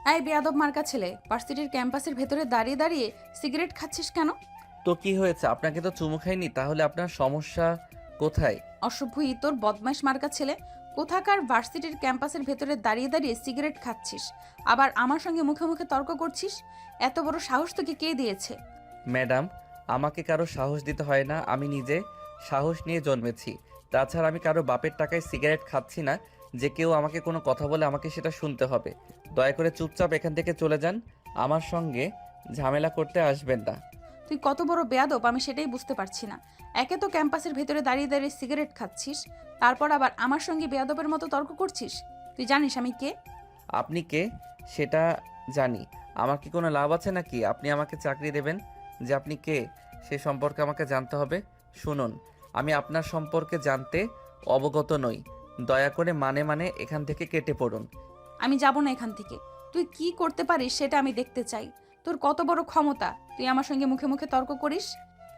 এই বেয়াদব মার্কা ছেলে, ভার্সিটির ক্যাম্পাসের ভেতরে দাঁড়িয়ে দাঁড়িয়ে সিগারেট খাচ্ছিস কেন? তো কি হয়েছে? আপনাকে তো চুমু খাইনি, তাহলে আপনার সমস্যা কোথায়? অসভ্য ইতর বদমাইশ মার্কা ছেলে, কোথাকার ভার্সিটির ক্যাম্পাসের ভেতরে দাঁড়িয়ে দাঁড়িয়ে সিগারেট খাচ্ছিস, আবার আমার সঙ্গে মুখে মুখে তর্ক করছিস? এত বড় সাহস তোকে কে দিয়েছে? ম্যাডাম, আমাকে কারো সাহস দিতে হয় না, আমি নিজে সাহস নিয়ে জন্মেছি। তাছাড়া আমি কারো বাপের টাকায় সিগারেট খাচ্ছি না যে কেউ আমাকে কোনো কথা বলে আমাকে সেটা শুনতে হবে। দয়া করে চুপচাপ এখান থেকে চলে যান, আমার সঙ্গে ঝামেলা করতে আসবেন না। তুই কত বড় বেয়াদব আমি সেটাই বুঝতে পারছি না। একে তো ক্যাম্পাসের ভেতরে দাঁড়িয়ে দাঁড়িয়ে সিগারেট খাচ্ছিস, তারপর আবার আমার সঙ্গে বেয়াদবের মতো তর্ক করছিস। তুই জানিস আমি কে? আপনি কে সেটা জানি, আমার কি কোনো লাভ আছে নাকি আপনি আমাকে চাকরি দেবেন? যে আপনি কে সে সম্পর্কে আমাকে জানতে হবে? শুনুন, আমি আপনার সম্পর্কে জানতে অবগত নই। দয়া করে মানে এখান থেকে কেটে পড়ুন। আমি যাব না এখান থেকে। তুই কি করতে পারিস সেটা আমি দেখতে চাই। তোর কত বড় ক্ষমতা, তুই আমার সঙ্গে মুখে মুখে তর্ক করিস?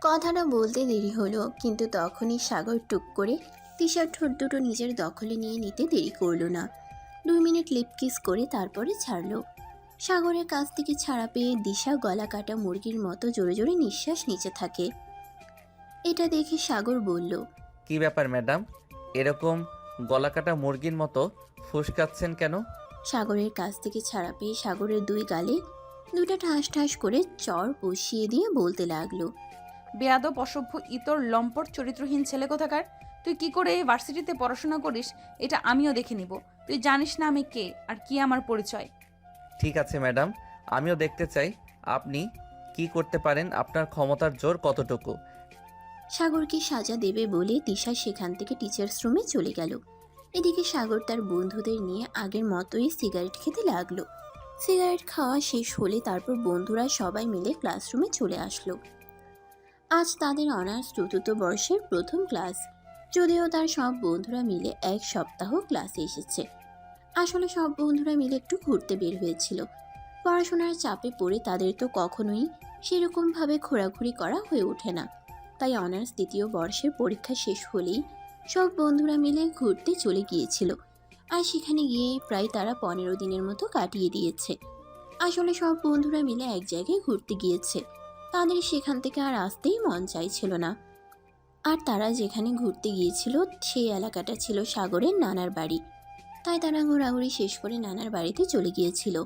কথাটা বলতে দেরি হলো, কিন্তু তখনই সাগর টুক করে তিশার ঠোঁট দুটো নিজের দখলে নিয়ে নিতে দেরি করলো না। 2 মিনিট লিপ কিস করে তারপরে ছাড়লো। সাগরের কাছ থেকে ছাড়া পেয়ে দিশা গলা কাটা মুরগির মতো জোরে জোরে নিঃশ্বাস নিচে থাকে। এটা দেখে সাগর বলল, কি ব্যাপার ম্যাডাম, এরকম গলাকাটা মুরগির মতো ফুসকাচ্ছেন কেন? সাগরের কাছ থেকে ছাড়া পেয়ে সাগরের 2 গালে 2টা ঠাস ঠাস করে চর বসিয়ে দিয়ে বলতে লাগলো, বেয়াদব অসভ্য ইতর লম্পট চরিত্রহীন ছেলে কোথাকার! তুই কি করে এই ভার্সিটিতে পড়াশোনা করিস এটা আমিও দেখে নিব। তুই জানিস না আমি কে আর কি আমার পরিচয়। ঠিক আছে ম্যাডাম, আমিও দেখতে চাই আপনি কি করতে পারেন, আপনার ক্ষমতার জোর কতটুকু। সাগরকে সাজা দেবে বলে তিশা সেখান থেকে টিচার্স রুমে চলে গেল। এদিকে সাগর তার বন্ধুদের নিয়ে আগের মতোই সিগারেট খেতে লাগলো। সিগারেট খাওয়া শেষ হলে তারপর বন্ধুরা সবাই মিলে ক্লাসরুমে চলে আসলো। আজ তাদের অনার্স চতুর্থ বর্ষের প্রথম ক্লাস। যদিও তার সব বন্ধুরা মিলে এক সপ্তাহ ক্লাসে এসেছে, আসলে সব বন্ধুরা মিলে একটু ঘুরতে বের হয়েছিল। পড়াশোনার চাপে পড়ে তাদের তো কখনোই সেরকমভাবে ঘোরাঘুরি করা হয়ে ওঠে না। তাই অনার্স দ্বিতীয় বর্ষের পরীক্ষা শেষ হলেই সব বন্ধুরা মিলে ঘুরতে চলে গিয়েছিল। আর সেখানে গিয়ে প্রায় তারা 15 দিনের মতো কাটিয়ে দিয়েছে। আসলে সব বন্ধুরা মিলে এক জায়গায় ঘুরতে গিয়েছে, তাদের সেখান থেকে আর আসতেই মন চাইছিল না। আর তারা যেখানে ঘুরতে গিয়েছিল সেই এলাকাটা ছিল সাগরের নানার বাড়ি। তাই তারা ঘোরাঘুরি শেষ করে নানার বাড়িতে চলে গিয়েছিল।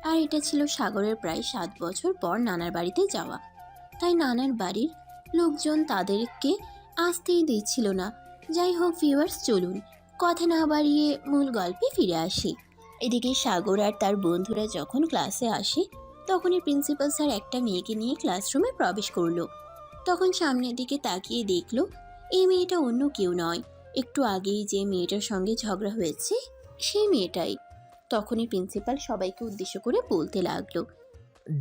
আর এটা ছিল সাগরের প্রায় 7 বছর পর নানার বাড়িতে যাওয়া। তাই নানার বাড়ির লোকজন তাদেরকে আসতেই দিচ্ছিল না। যাই হোক ভিউয়ার্স, চলুন কথা না বাড়িয়ে মূল গল্পে ফিরে আসি। এদিকে সাগর আর তার বন্ধুরা যখন ক্লাসে আসে তখনই প্রিন্সিপাল স্যার একটা মেয়েকে নিয়ে ক্লাসরুমে প্রবেশ করলো। তখন সামনের দিকে তাকিয়ে দেখলো এই মেয়েটা অন্য কেউ নয়, একটু আগেই যে মেয়েটার সঙ্গে ঝগড়া হয়েছে সেই মেয়েটাই। তখনই প্রিন্সিপাল সবাইকে উদ্দেশ্য করে বলতে লাগলো,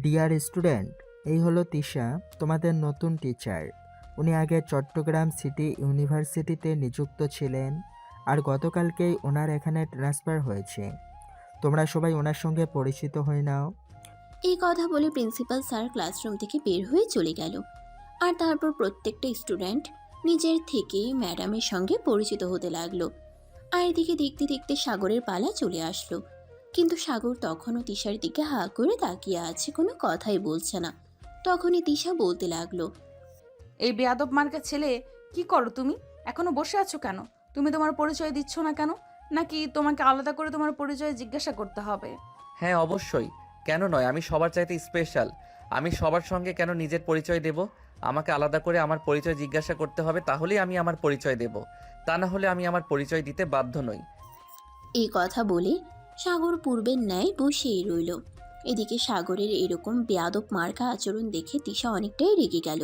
ডিয়ার স্টুডেন্ট, এই হলো তিশা, তোমাদের নতুন টিচার। উনি আগে চট্টগ্রাম সিটি ইউনিভার্সিটিতে নিযুক্ত ছিলেন, আর গতকালকেই ওনার এখানে ট্রান্সফার হয়েছে। তোমরা সবাই ওনার সঙ্গে পরিচিত হয়ে নাও। এই কথা বলে প্রিন্সিপাল স্যার ক্লাসরুম থেকে বের হয়ে চলে গেল। আর তারপর প্রত্যেকটা স্টুডেন্ট নিজের থেকেই ম্যাডামের সঙ্গে পরিচিত হতে লাগলো। আর এদিকে দেখতে দেখতে সাগরের পালা চলে আসলো। কিন্তু সাগর তখনও তিশার দিকে হা করে তাকিয়ে আছে, কোনো কথাই বলছে না। তখনই তিশা বলতে লাগলো, এই বেয়াদব মার্কা ছেলে, কি করো তুমি? এখনো বসে আছো কেন? তুমি তোমার পরিচয় দিচ্ছ না কেন? নাকি তোমাকে আলাদা করে তোমার পরিচয় জিজ্ঞাসা করতে হবে? হ্যাঁ অবশ্যই, কেন নয়, আমি সবার চাইতে স্পেশাল। আমি সবার সঙ্গে কেন নিজের পরিচয় দেব? আমাকে আলাদা করে আমার পরিচয় জিজ্ঞাসা করতে হবে, তাহলেই আমি আমার পরিচয় দেব। তা না হলে আমি আমার পরিচয় দিতে বাধ্য নই। এই কথা বলে সাগর পূর্বের ন্যায় বসেই রইল। এদিকে সাগরের এরকম বেয়াদব মার্কা আচরণ দেখে তিশা অনেকটাই রেগে গেল।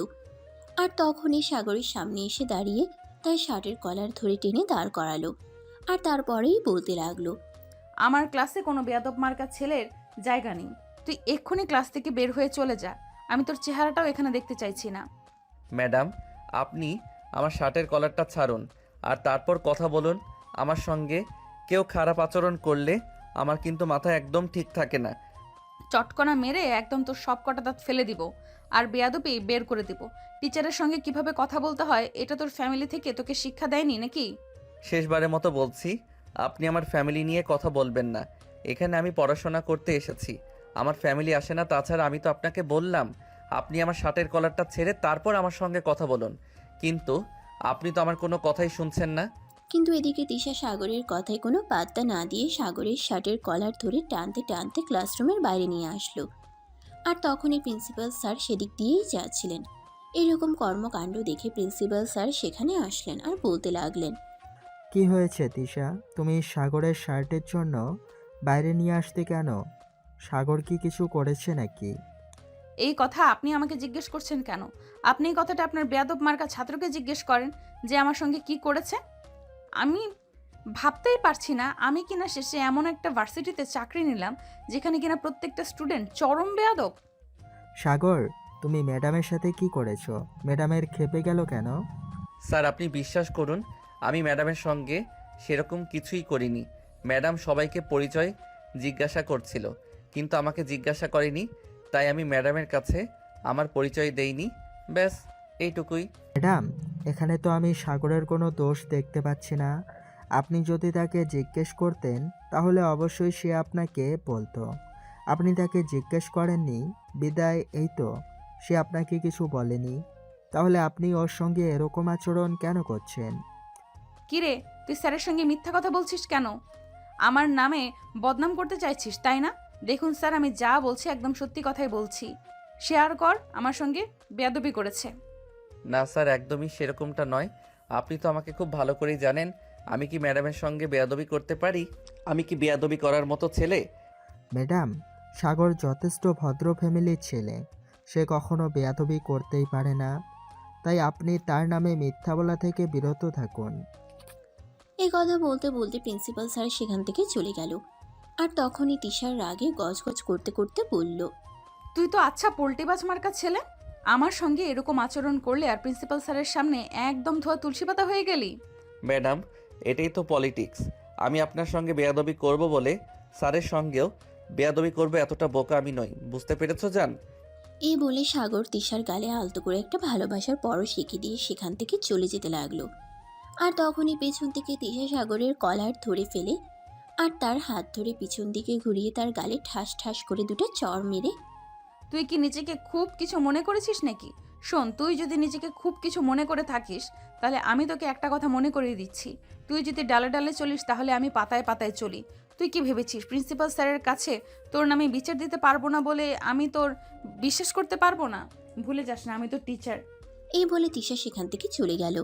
আর তখনই সাগরের সামনে এসে দাঁড়িয়ে তার শার্টের কলার ধরে টেনে দাঁড় করালো। আর তারপরেই বলতে লাগলো, আমার ক্লাসে কোনো বেয়াদব মার্কা ছেলের জায়গা নেই। তুই এক্ষুনি ক্লাস থেকে বের হয়ে চলে যা। আমি তোর চেহারাটাও এখানে দেখতে চাইছি না। ম্যাডাম, আপনি আমার শার্টের কলারটা ছাড়ুন, আর তারপর কথা বলুন আমার সঙ্গে। কেউ খারাপ আচরণ করলে আমার কিন্তু মাথা একদম ঠিক থাকে না। চটকনা মেরে একদম তোর সব কটা দাঁত ফেলে দিব, আর বেয়াদবি বের করে দিব। টিচারের সঙ্গে কিভাবে কথা বলতে হয় এটা তোর ফ্যামিলি থেকে তোকে শিক্ষা দেয়নি নাকি? শেষবারের মতো বলছি, আপনি আমার ফ্যামিলি নিয়ে কথা বলবেন না। এখানে আমি পড়াশোনা করতে এসেছি, আমার ফ্যামিলি আসে না। তাছাড়া আমি তো আপনাকে বললাম আপনি আমার শার্টের কলারটা ছেড়ে তারপর আমার সঙ্গে কথা বলুন, কিন্তু আপনি তো আমার কোনো কথাই শুনছেন না। কিন্তু এদিকে তিশা সাগরের কথায় কোনো পাত্তা না দিয়ে সাগরের শার্টের কলার ধরে টানতে টানতে ক্লাসরুমের বাইরে নিয়ে আসলো। আর তখনই প্রিন্সিপাল স্যার সেদিক দিয়েই যাচ্ছিলেন। এরকম কর্মকাণ্ড দেখে প্রিন্সিপাল স্যার সেখানে আসলেন আর বলতে লাগলেন, কি হয়েছে তিশা, তুমি সাগরের শার্টের জন্য বাইরে নিয়ে আসতে কেন? সাগর কি কিছু করেছে নাকি? এই কথা আপনি আমাকে জিজ্ঞেস করছেন কেন? আপনি এই কথাটা আপনার বেয়াদব মার্কা ছাত্রকে জিজ্ঞেস করেন যে আমার সঙ্গে কি করেছে। আমি ভাবতেই পারছি না আমি কিনা শেষে এমন একটা ভার্সিটিতে চাকরি নিলাম যেখানে কিনা প্রত্যেকটা স্টুডেন্ট চরম বেয়াদব। সাগর, তুমি ম্যাডামের সাথে কি করেছো? ম্যাডামের খেপে গেল কেন? স্যার আপনি বিশ্বাস করুন, আমি ম্যাডামের সঙ্গে সেরকম কিছুই করিনি। ম্যাডাম সবাইকে পরিচয় জিজ্ঞাসা করছিল, কিন্তু আমাকে জিজ্ঞাসা করেনি, তাই আমি ম্যাডামের কাছে আমার পরিচয় দেইনি। ব্যাস এইটুকুই। ম্যাডাম, এখানে তো আমি সাগরের কোনো দোষ দেখতে পাচ্ছি না। আপনি যদি তাকে জিজ্ঞেস করতেন তাহলে অবশ্যই সে আপনাকে বলতো। আপনি তাকে জিজ্ঞেস করেননি বিদায় এই তো সে আপনাকে কিছু বলেনি। তাহলে আপনি ওর সঙ্গে এরকম আচরণ কেন করছেন? কিরে, তুই স্যারের সঙ্গে মিথ্যা কথা বলছিস কেন? আমার নামে বদনাম করতে চাইছিস তাই না? দেখুন স্যার, আমি যা বলছি একদম সত্যি কথাই বলছি। শেয়ার কর, আমার সঙ্গে বেয়াদবি করেছে। না স্যার, একদমই সেরকমটা নয়। আপনি তো আমাকে খুব ভালো করেই জানেন আমি কি ম্যাডামের সঙ্গে বেয়াদবি করতে পারি? আমি কি বেয়াদবি করার মতো ছেলে? ম্যাডাম, সাগর যথেষ্ট ভদ্র ফ্যামিলির ছেলে, সে কখনো বেয়াদবি করতেই পারে না। তাই আপনি তার নামে মিথ্যা বলা থেকে বিরত থাকুন। এই কথা বলতে বলতে প্রিন্সিপাল স্যার সেখান থেকে চলে গেল। আর তখনই তিশার রাগে গজগজ করতে করতে বলল, তুই তো আচ্ছা পোল্টিবাজ মার্কা ছেলে, আমার সঙ্গে এরকম আচরণ করলে আর প্রিন্সিপাল স্যারের সামনে একদম ধোয়া তুলসী পাতা হয়ে গেলি। ম্যাডাম, এটাই তো পলিটিক্স। আমি আপনার সঙ্গে বেয়াদবি করব বলে স্যারের সঙ্গেও বেয়াদবি করবে এতটা বোকা আমি নই, বুঝতে পেরেছো জান? এই বলে সাগর তিশার গালে আলতো করে একটা ভালোবাসার পরশ এঁকে দিয়ে সেখান থেকে চলে যেতে লাগলো। আর তখনই পেছন থেকে তিশা সাগরের কলার ধরে ফেলে আর তার হাত ধরে পিছন দিকে ঘুরিয়ে তার গালে ঠাস ঠাস করে দুটো চড় মেরে, তুই কি নিজেকে খুব কিছু মনে করেছিস নাকি? শোন, তুই যদি নিজেকে খুব কিছু মনে করে থাকিস তাহলে আমি তোকে একটা কথা মনে করিয়ে দিচ্ছি। তুই যদি ডালে ডালে চলিস তাহলে আমি পাতায় পাতায় চলি। তুই কি ভেবেছিস প্রিন্সিপাল স্যারের কাছে তোর নামে বিচার দিতে পারবো না বলে আমি তোর বিশ্বাস করতে পারবো না? ভুলে যাস না আমি তোর টিচার। এই বলে তিশা সেখান থেকে চলে গেল।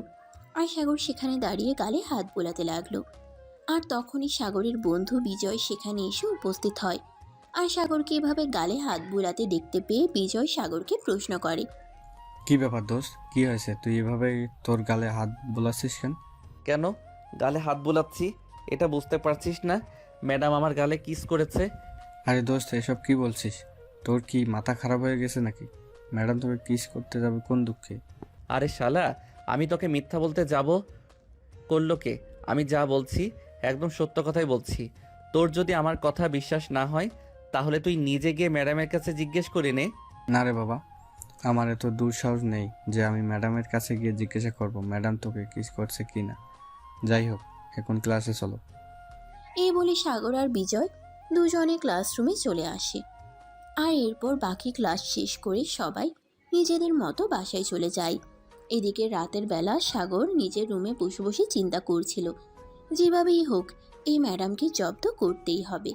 আর সাগর সেখানে দাঁড়িয়ে গালে হাত বোলাতে লাগলো। আর তখনই সাগরের বন্ধু বিজয় সেখানে এসে উপস্থিত হয়। আর সাগরকে এভাবে গালে হাত বুলাতে দেখতে পেয়ে বিজয় সাগরকে প্রশ্ন করে, কি ব্যাপার দোস্ত, কি হয়েছে? তুই এভাবে তোর গালে হাত বোলাচ্ছিস কেন? কেন গালে হাত বুলাচ্ছি এটা বুঝতে পারছিস না? ম্যাডাম আমার গালে কিস করেছে। আরে দোস্ত, এসব কি বলছিস? তোর কি মাথা খারাপ হয়ে গেছে নাকি? ম্যাডাম তোকে কিস করতে যাবে কোন দুঃখে? আরে শালা, আমি তোকে মিথ্যা বলতে যাব করলো কে? আমি যা বলছি একদম সত্য কথাই বলছি। তোর যদি আমার কথা বিশ্বাস না হয় তাহলে তুই নিজে গিয়ে ম্যাডামের কাছে জিজ্ঞেস করে নে। না রে বাবা, আমার এত দুঃসাহস নেই যে আমি ম্যাডামের কাছে গিয়ে জিজ্ঞাসা করব ম্যাডাম তোকে কিস করছে কি না। যাই হোক, এখন ক্লাসে চলো। এই বলে সাগর আর বিজয় দুজনে ক্লাসরুমে চলে আসে। আর এরপর বাকি ক্লাস শেষ করে সবাই নিজেদের মতো বাসায় চলে যায়। এদিকে রাতের বেলা সাগর নিজের রুমে বসে বসে চিন্তা করছিল, যেভাবেই হোক এই ম্যাডামকে জব্দ করতেই হবে।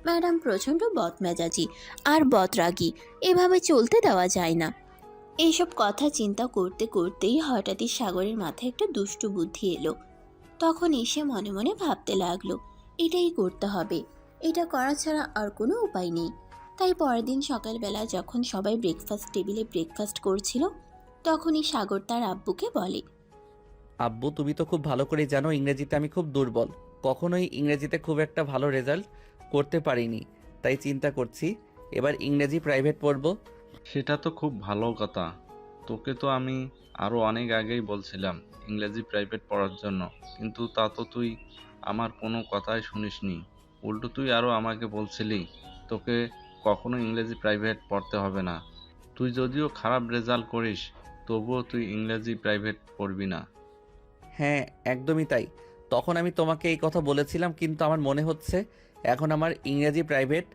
ম্যাডাম প্রচণ্ড বদমেজাজি আর বদরাগী, এভাবে চলতে দেওয়া যায় না। এইসব কথা চিন্তা করতে করতেই হঠাৎই সাগরের মাথায় একটা দুষ্টু বুদ্ধি এলো। তখন এসে মনে মনে ভাবতে লাগলো, এটাই করতে হবে, এটা করা ছাড়া আর কোনো উপায় নেই। তাই পরের দিন সকালবেলা যখন সবাই ব্রেকফাস্ট টেবিলে ব্রেকফাস্ট করছিল, তখনই সাগর তার আব্বুকে বলে, আব্বু, তুমি তো খুব ভালো করে জানো ইংরেজিতে আমি খুব দুর্বল, কখনোই ইংরেজিতে খুব একটা ভালো রেজাল্ট করতে পারিনি। তাই চিন্তা করছি এবার ইংরেজি প্রাইভেট পড়ব। সেটা তো খুব ভালো কথা। তোকে তো আমি আরও অনেক আগেই বলছিলাম ইংরেজি প্রাইভেট পড়ার জন্য, কিন্তু তা তো তুই আমার কোনো কথাই শুনিসনি। উল্টো তুই আরও আমাকে বলছিলি তোকে কখনো ইংরেজি প্রাইভেট পড়তে হবে না। তুই যদিও খারাপ রেজাল্ট করিস তবুও তুই ইংরেজি প্রাইভেট পড়বি না। হ্যাঁ, একদমই তাই। তখন আমি তোমাকে এই কথা বলেছিলাম, কিন্তু আমার মনে হচ্ছে এখন আমার ইংরেজি প্রাইভেট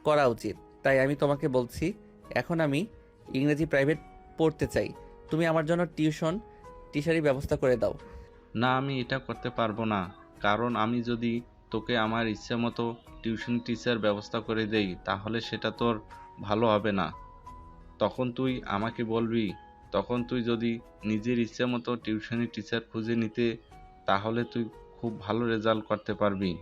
করা উচিত। তাই আমি তোমাকে বলছি, এখন আমি ইংরেজি প্রাইভেট পড়তে চাই। তুমি আমার জন্য টিউশারি ব্যবস্থা করে দাও। না, আমি এটা করতে পারবো না, কারণ আমি যদি তোকে আমার ইচ্ছে মতো টিউশন টিচার ব্যবস্থা করে দেই তাহলে সেটা তোর ভালো হবে না। তখন তুই আমাকে বলবি, তখন তুই যদি নিজের ইচ্ছে মতো টিউশনি টিচার খুঁজে নিতে তাহলে তুই খুব ভালো রেজাল্ট করতে পারবি।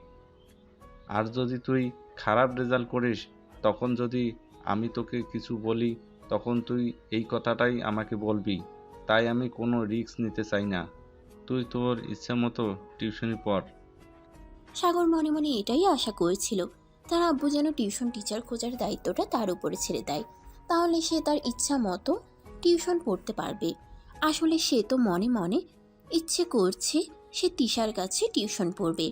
আর যদি তুই খারাপ রেজাল্ট করিস, তখন যদি আমি তোকে কিছু বলি তখন তুই এই কথাটাই আমাকে বলবি। তাই আমি কোনো রিস্ক নিতে চাই না। তুই তোর ইচ্ছে মতো টিউশনি পড়। সাগর মনে মনে এটাই আশা করেছিল, তার আব্বু যেন টিউশন টিচার খোঁজার দায়িত্বটা তার উপরে ছেড়ে দেয়, তাহলে সে তার ইচ্ছা মতো টিউশন পড়তে পারবে। আসলে সে তো মনে মনে ইচ্ছে করছে সে তিশার কাছে টিউশন পড়বে,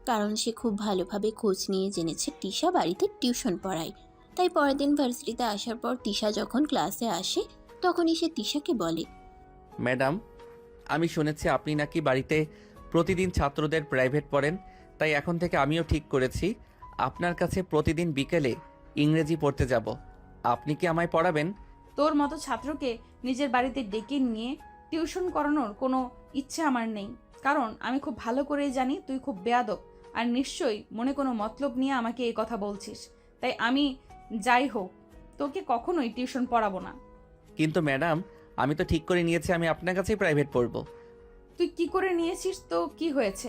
কারণ সে খুব ভালোভাবে খোঁজ নিয়ে জেনেছে তিশা বাড়িতে টিউশন পড়ায়। তাই পরের দিন ভার্সিটিতে আসার পর তিশা যখন ক্লাসে আসে তখনই সে তিশাকে বলে, ম্যাডাম, আমি শুনেছি আপনি নাকি বাড়িতে প্রতিদিন ছাত্রদের প্রাইভেট পড়েন। তাই এখন থেকে আমিও ঠিক করেছি আপনার কাছে প্রতিদিন বিকেলে ইংরেজি পড়তে যাব। আপনি কি আমায় পড়াবেন? তোর মতো ছাত্রকে নিজের বাড়িতে ডেকে নিয়ে টিউশন করানোর কোনো ইচ্ছে আমার নেই, কারণ আমি খুব ভালো করেই জানি তুই খুব বেয়াদব আর নিশ্চয়ই মনে কোনো মতলব নিয়ে আমাকে এই কথা বলছিস। তাই আমি যাই হোক তোকে কখনোই টিউশন পড়াবো না। কিন্তু ম্যাডাম, আমি তো ঠিক করে নিয়েছি আমি আপনার কাছেই প্রাইভেট পড়ব। তুই কি করে নিয়েছিস তো কি হয়েছে?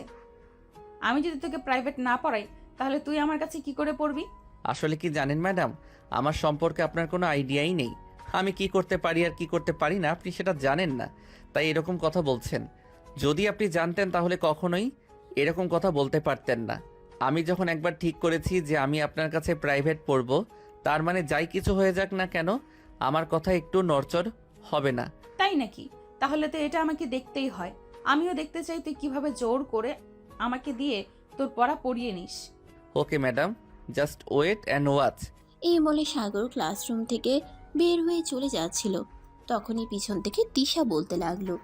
আমি যদি তোকে প্রাইভেট না পড়াই তাহলে তুই আমার কাছে কি করে পড়বি? আসলে কি জানেন ম্যাডাম, আমার সম্পর্কে আপনার কোনো আইডিয়াই নেই। আমি কি করতে পারি আর কি করতে পারি না আপনি সেটা জানেন না, তাই এরকম কথা বলছেন। যদি আপনি জানতেন তাহলে কখনোই এরকম কথা বলতে পারতেন না। আমি যখন একবার ঠিক করেছি যে আমি আপনার কাছে প্রাইভেট পড়ব, তার মানে যাই কিছু হয়ে যাক না কেন আমার কথা একটু নড়চড় হবে না। তাই নাকি? তাহলে তো এটা আমাকে দেখতেই হয়। আমিও দেখতে চাই তুই কিভাবে জোর করে আমাকে দিয়ে তোর পড়া পড়িয়ে নিস। Okay madam, just wait and watch. এই বলে সাগর ক্লাসরুম থেকে বের হয়ে চলে যাচ্ছিল, তখনই পিছন থেকে তিশা বলতে লাগলো,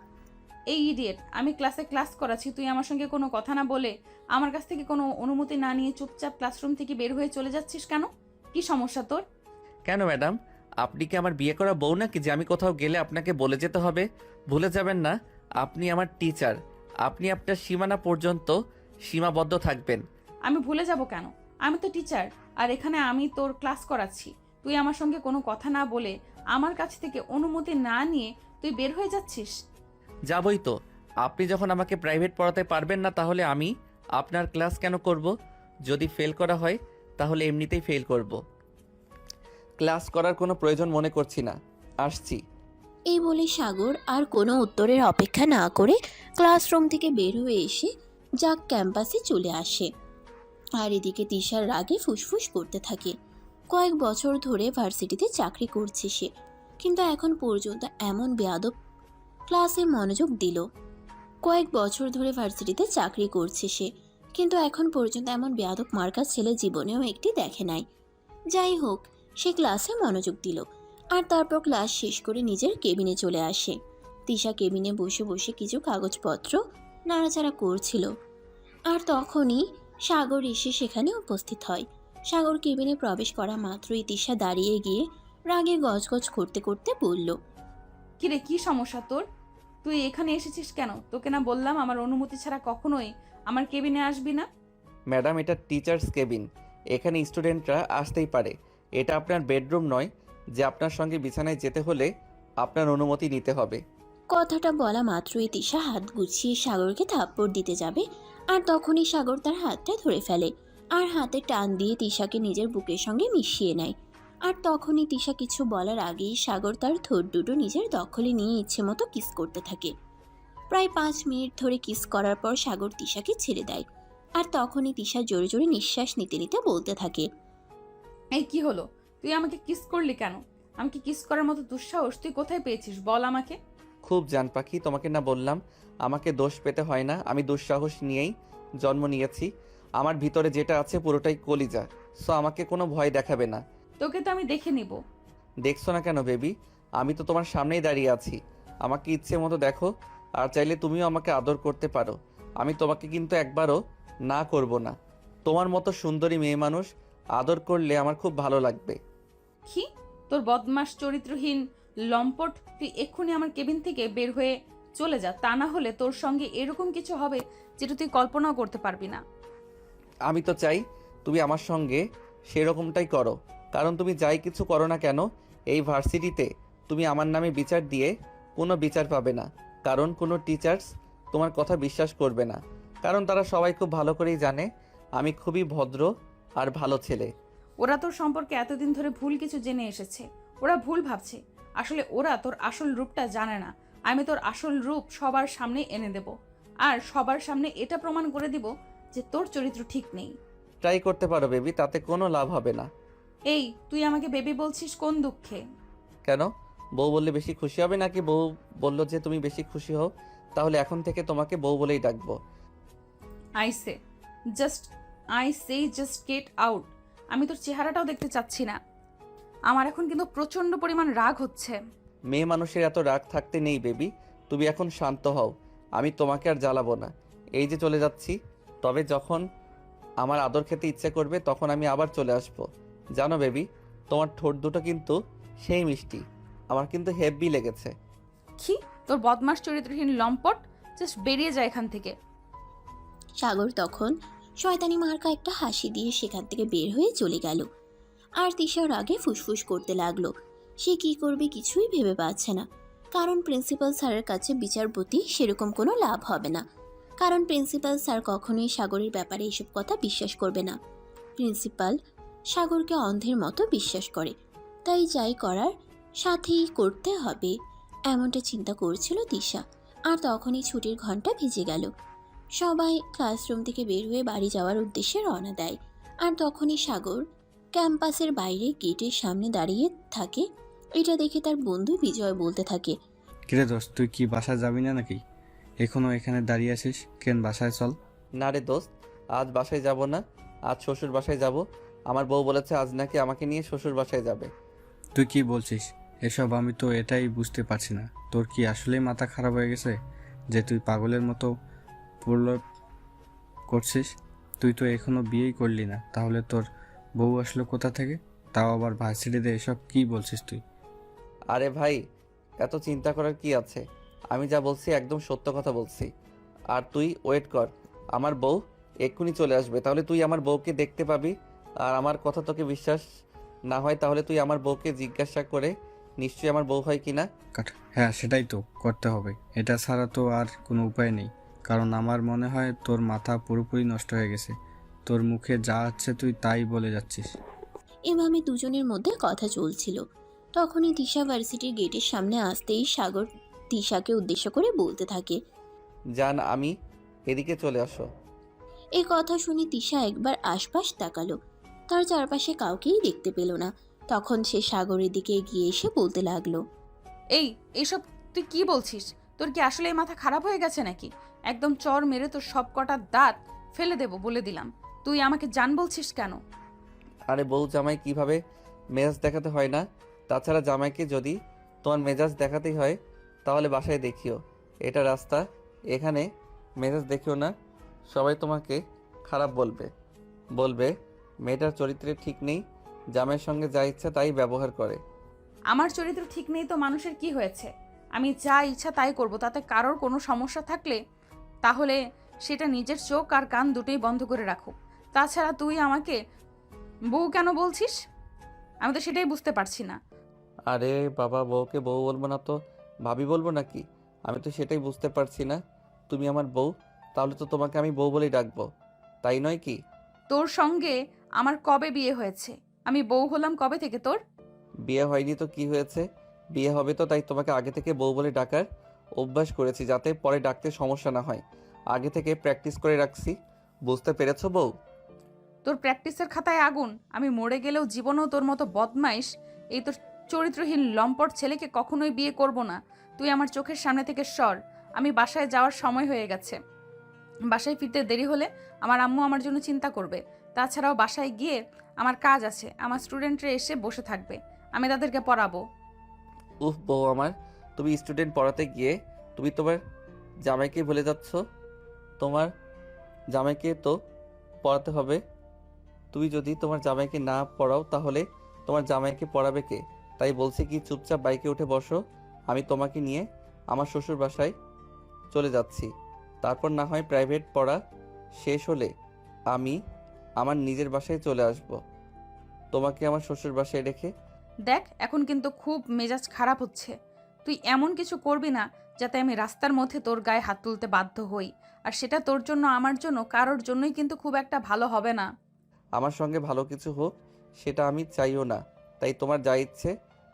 এই ইডিয়েট, আমি ক্লাসে ক্লাস করাচ্ছি, তুই আমার সঙ্গে কোনো কথা না বলে আমার কাছ থেকে কোনো অনুমতি না নিয়ে চুপচাপ ক্লাসরুম থেকে বের হয়ে চলে যাচ্ছিস কেন? কি সমস্যা তোর? কেন ম্যাডাম, আপনি কি আমার বিয়ে করা বউ নাকি যে আমি কোথাও গেলে আপনাকে বলে যেতে হবে? ভুলে যাবেন না, আপনি আমার টিচার। আপনি আপনার সীমানা পর্যন্ত সীমাবদ্ধ থাকবেন। আমি ভুলে যাব কেন? আমি তো টিচার, আর এখানে আমি তোর ক্লাস করাচ্ছি। তুই আমার সঙ্গে কোনো কথা না বলে আমার কাছ থেকে অনুমতি না নিয়ে তুই বের হয়ে যাচ্ছিস। যাবই তো। আপনি যখন আমাকে প্রাইভেট পড়াতে পারবেন না তাহলে আমি আপনার ক্লাস কেন করব? যদি ফেল করা হয় তাহলে এমনিতেই ফেল করব। ক্লাস করার কোনো প্রয়োজন মনে করছি না, আসছি। এই বলে সাগর আর কোনো উত্তরের অপেক্ষা না করে ক্লাসরুম থেকে বের হয়ে এসে যাক ক্যাম্পাসে চলে আসে। আর এদিকে তিশার রাগে ফুসফুস করতে থাকে। কয়েক বছর ধরে ভার্সিটিতে চাকরি করছে সে, কিন্তু এখন পর্যন্ত এমন বেয়াদব ক্লাসে মনোযোগ দিল। কয়েক বছর ধরে ভার্সিটিতে চাকরি করছে সে, কিন্তু এখন পর্যন্ত এমন বেয়াদব মার্কা ছেলে জীবনেও একটি দেখে নাই। যাই হোক, সে ক্লাসে মনোযোগ দিল আর তারপর ক্লাস শেষ করে নিজের কেবিনে চলে আসে। তিশা কেবিনে বসে বসে কিছু কাগজপত্র নাড়াচাড়া করছিল, আর তখনই সাগর এসে সেখানে উপস্থিত হয়। সাগর কেবিনে প্রবেশ করা মাত্রই তিশা দাঁড়িয়ে গিয়ে রাগে গজগজ করতে করতে বলল, কিরে, কি সমস্যা তোর? তুই এখানে এসেছিস কেন? তোকে না বললাম আমার অনুমতি ছাড়া কখনোই আমার কেবিনে আসবি না? ম্যাডাম, এটা টিচার্স কেবিন, এখানে স্টুডেন্টরা আসতেই পারে। এটা আপনার বেডরুম নয় যে আপনার সঙ্গে বিছানায় যেতে হলে আপনার অনুমতি নিতে হবে। কথাটা বলা মাত্রই তিশা হাত গুছিয়ে সাগরকে থাপ্পড় দিতে যাবে, আর তখনই সাগর তার হাতটা ধরে ফেলে আর হাতে টান দিয়ে তিশাকে নিজের বুকের সঙ্গে মিশিয়ে নেয়। আর তখনই তিশা কিছু বলার আগেই সাগর তার ঠোঁট দুটো নিজের দখলে নিয়ে ইচ্ছে মতো কিস করতে থাকে। প্রায় 5 মিনিট ধরে কিস করার পর সাগর তিশাকে ছেড়ে দেয়, আর তখনই তিশা জোরে জোরে নিঃশ্বাস নিতে নিতে বলতে থাকে, এই কি হলো? তুই আমাকে কিস করলি কেন? আমাকে কিস করার মতো দুঃসাহস তুই কোথায় পেয়েছিস বল আমাকে। খুব জান পাখি, তোমাকে না বললাম আমাকে দোষ পেতে হয় না। আমি দুঃসাহস নিয়েই জন্ম নিয়েছি। আমার ভিতরে যেটা আছে পুরোটাই কলিজা, সো আমাকে কোনো ভয় দেখাবে না। তোকে তো আমি দেখে নিব। দেখছো না কেন বেবি? আমি তো তোমার সামনেই দাঁড়িয়ে আছি। আমাকে ইচ্ছে মতো দেখো, আর চাইলে তুমিও আমাকে আদর করতে পারো। আমি তোমাকে কিন্তু একবারও না করব না। তোমার মতো সুন্দরী মেয়ে মানুষ আদর করলে আমার খুব ভালো লাগবে। কি? তোর বদমাস চরিত্রহীন লম্পট, তুই এক্ষুনি আমার কেবিন থেকে বের হয়ে চলে যা, তা না হলে তোর সঙ্গে এরকম কিছু হবে যেটা তুই কল্পনাও করতে পারবি না। আমি তো চাই তুমি আমার সঙ্গে সেরকমটাই করো, কারণ তুমি যাই কিছু করো না কেন এই ভার্সিটিতে তুমি আমার নামে বিচার দিয়ে কোনো বিচার পাবে না, কারণ কোনো টিচার্স তোমার কথা বিশ্বাস করবে না, কারণ তারা সবাই খুব ভালো করেই জানে আমি খুবই ভদ্র আর ভালো ছেলে। ওরা তোর সম্পর্কে এতদিন ধরে ভুল কিছু জেনে এসেছে, ওরা ভুল ভাবছে। আসলে ওরা তোর আসল রূপটা জানে না। আমি তোর আসল রূপ সবার সামনে এনে দেব, আর সবার সামনে এটা প্রমাণ করে দিব যে তোর চরিত্র ঠিক নেই। ট্রাই করতে পারো বেবি, তাতে কোনো লাভ হবে না। এই, তুই আমাকে বেবি বলছিস কোন দুঃখে? কেন? বউ বললে বেশি খুশি হবে নাকি বউ বললো যে তুমি বেশি খুশি হও? তাহলে এখন থেকে তোমাকে বউ বলেই ডাকবো। I say just get out. আমি তোর চেহারাটাও দেখতে চাচ্ছি না। আমার এখন কিন্তু প্রচন্ড পরিমাণ রাগ হচ্ছে। মেয়ে মানুষের এত রাগ থাকতে নেই বেবি, তুমি এখন শান্ত হও, আমি তোমাকে আর জ্বালাবো না। এই যে চলে যাচ্ছি, তবে যখন আমার আদর খেতে ইচ্ছে করবে তখন আমি আবার চলে আসব। জানো বেবি, তোমার ঠোঁট দুটো কিন্তু সেই মিষ্টি, আমার কিন্তু হেব্বি লেগেছে। কি? তোর বদমাস চরিত্রহীন লম্পট, জাস্ট বেরিয়ে যায় এখান থেকে। সাগর তখন শয়তানি মার্কা একটা হাসি দিয়ে সেখান থেকে বের হয়ে চলে গেল। আর তিশার আগে ফুসফুস করতে লাগলো। সে কি করবে কিছুই ভেবে পাচ্ছে না, কারণ প্রিন্সিপাল স্যারের কাছে বিচারপতি সেরকম কোনো লাভ হবে না, কারণ প্রিন্সিপাল স্যার কখনোই সাগরের ব্যাপারে এসব কথা বিশ্বাস করবে না। প্রিন্সিপাল সাগরকে অন্ধের মতো বিশ্বাস করে, তাই যাই করার সাথেই করতে হবে, এমনটা চিন্তা করছিল তিশা। আর তখনই ছুটির ঘন্টা ভেজে গেল। সবাই ক্লাসরুম থেকে বের হয়ে বাড়ি যাওয়ার উদ্দেশ্যে রওনা দেয়। আর তখনই সাগর ক্যাম্পাসের বাইরে গেটের সামনে দাঁড়িয়ে থাকে। এটা দেখে তার বন্ধু বিজয় বলতে থাকে, কিরে দোস্ত, তুই কি বাসায় যাবি না নাকি? এখনো এখানে দাঁড়িয়ে আছিস কেন? বাসায় চল। না রে দোস্ত, আজ বাসায় যাব না, আজ শ্বশুর বাসায় যাব। আমার বউ বলেছে আজ নাকি আমাকে নিয়ে শ্বশুর বাসায় যাবে। তুই কি বলছিস এসব? আমি তো এটাই বুঝতে পারছি না, তোর কি আসলেই মাথা খারাপ হয়ে গেছে যে তুই পাগলের মতো প্রলোভ করছিস? তুই তো এখনো বিয়েই করলি না, তাহলে তোর বউ আসলো কোথা থেকে? তাও আবার ভার্সিটিতে, এসব কি বলছিস তুই? আরে ভাই, এত চিন্তা করার কি আছে? আমি যা বলছি একদম সত্য কথা বলছি। আর তুই ওয়েট কর, আমার বউ এক্ষুনি চলে আসবে, তাহলে তুই আমার বউকে দেখতে পাবি। আর আমার কথা তোকে বিশ্বাস না হয় তাহলে তুই আমার বউকে জিজ্ঞাসা করে নিশ্চয়ই আমার বউ হয় কিনা। হ্যাঁ, সেটাই তো করতে হবে, এটা ছাড়া তো আর কোনো উপায় নেই। কারণ আমার মনে হয় তোর মাথা পুরোপুরি নষ্ট হয়ে গেছে, তোর মুখে যা আছে তুই তাই বলে যাচ্ছিস। এভাবে দুজনের মধ্যে কথা চলছিল। তখনই তিশা ভার্সিটির গেটের সামনে আসতেই সাগর তিশাকে উদ্দেশ্য করে বলতে থাকে, জান আমি এদিকে চলে আসো। এই কথা শুনে তিশা একবার আশপাশ তাকালো, তার চারপাশে কাউকেই দেখতে পেল না। তখন সে সাগরের দিকে এগিয়ে এসে বলতে লাগলো, এইসব তুই কি বলছিস? তোর কি আসলে মাথা খারাপ হয়ে গেছে নাকি? একদম চর মেরে তোর সব কটা দাঁত ফেলে দেব বলে দিলাম। তুই আমাকে জান বলছিস কেন? আরে বউ জামাই কিভাবে মেজাজ দেখাতে হয় না, তাছাড়া জামাইকে যদি তোমার মেজাজ দেখাতেই হয় তাহলে বাসায় দেখিও, এটা রাস্তা, এখানে মেজাজ দেখিও না। সবাই তোমাকে খারাপ বলবে, বলবে মেয়েটার চরিত্রে ঠিক নেই, জামাইয়ের সঙ্গে যা ইচ্ছা তাই ব্যবহার করে। আমার চরিত্র ঠিক নেই তো মানুষের কি হয়েছে? আমি যা ইচ্ছা তাই করব, তাতে কারোর কোনো সমস্যা থাকলে তাহলে সেটা নিজের চোখ আর কান দুটোই বন্ধ করে রাখো। তাছাড়া তুই আমাকে বউ কেন বলছিস? আমি তো সেটাই বুঝতে পারছি না। আরে বাবা, বউকে বউ বলবো না তো ভাবি বলবো নাকি? আমি তো সেটাই বুঝতে পারছি না। তুমি আমার বউ, তাহলে তো তোমাকে আমি বউ বলেই ডাকবো, তাই নয় কি? তোর সঙ্গে আমার কবে বিয়ে হয়েছে? আমি বউ হলাম কবে থেকে তোর? বিয়ে হয়নি তো কি হয়েছে, বিয়ে হবে তো, তাই তোমাকে আগে থেকে বউ বলে ডাকার অভ্যাস করেছি যাতে পরে ডাকতে সমস্যা না হয়। আগে থেকে প্র্যাকটিস করে রাখছি, বুঝতে পেরেছো বউ? তোর প্র্যাকটিসের খাতায় আগুন। আমি মরে গেলেও জীবনেও তোর মতো বদমাইশ এই তোর চরিত্রহীন লম্পট ছেলেকে কখনোই বিয়ে করব না। তুই আমার চোখের সামনে থেকে সর। আমি বাসায় যাওয়ার সময় হয়ে গেছে। বাসায় ফিরতে দেরি হলে আমার আম্মু আমার জন্য চিন্তা করবে। তাছাড়াও বাসায় গিয়ে আমার কাজ আছে, আমার স্টুডেন্টরা এসে বসে থাকবে, আমি তাদেরকে পড়াবো। উফ বউ আমার, তুমি স্টুডেন্ট পড়াতে গিয়ে তুমি তোমার জামাইকে ভুলে যাচ্ছ। তোমার জামাইকে তো পড়াতে হবে। তুমি যদি তোমার জামাইকে না পড়াও তাহলে তোমার জামাইকে পড়াবে কে? তাই বলছি কি চুপচাপ বাইকে উঠে বসো, আমি তোমাকে নিয়ে আমার শ্বশুর বাসায় চলে যাচ্ছি। তারপর না হয় প্রাইভেট পড়া শেষ হলে আমি আমার নিজের বাসায় চলে আসব, তোমাকে আমার শ্বশুর বাসায় রেখে। দেখ, এখন কিন্তু খুব মেজাজ খারাপ হচ্ছে। তুই এমন কিছু করবি না যাতে আমি রাস্তার মধ্যে তোর গায়ে হাত তুলতে বাধ্য হই। আর সেটা তোর জন্য, আমার জন্য, কারোর জন্যই কিন্তু খুব একটা ভালো হবে না। আমার সঙ্গে ভালো কিছু হোক সেটা আমি চাইও না, তাই তোমার যা ইচ্ছে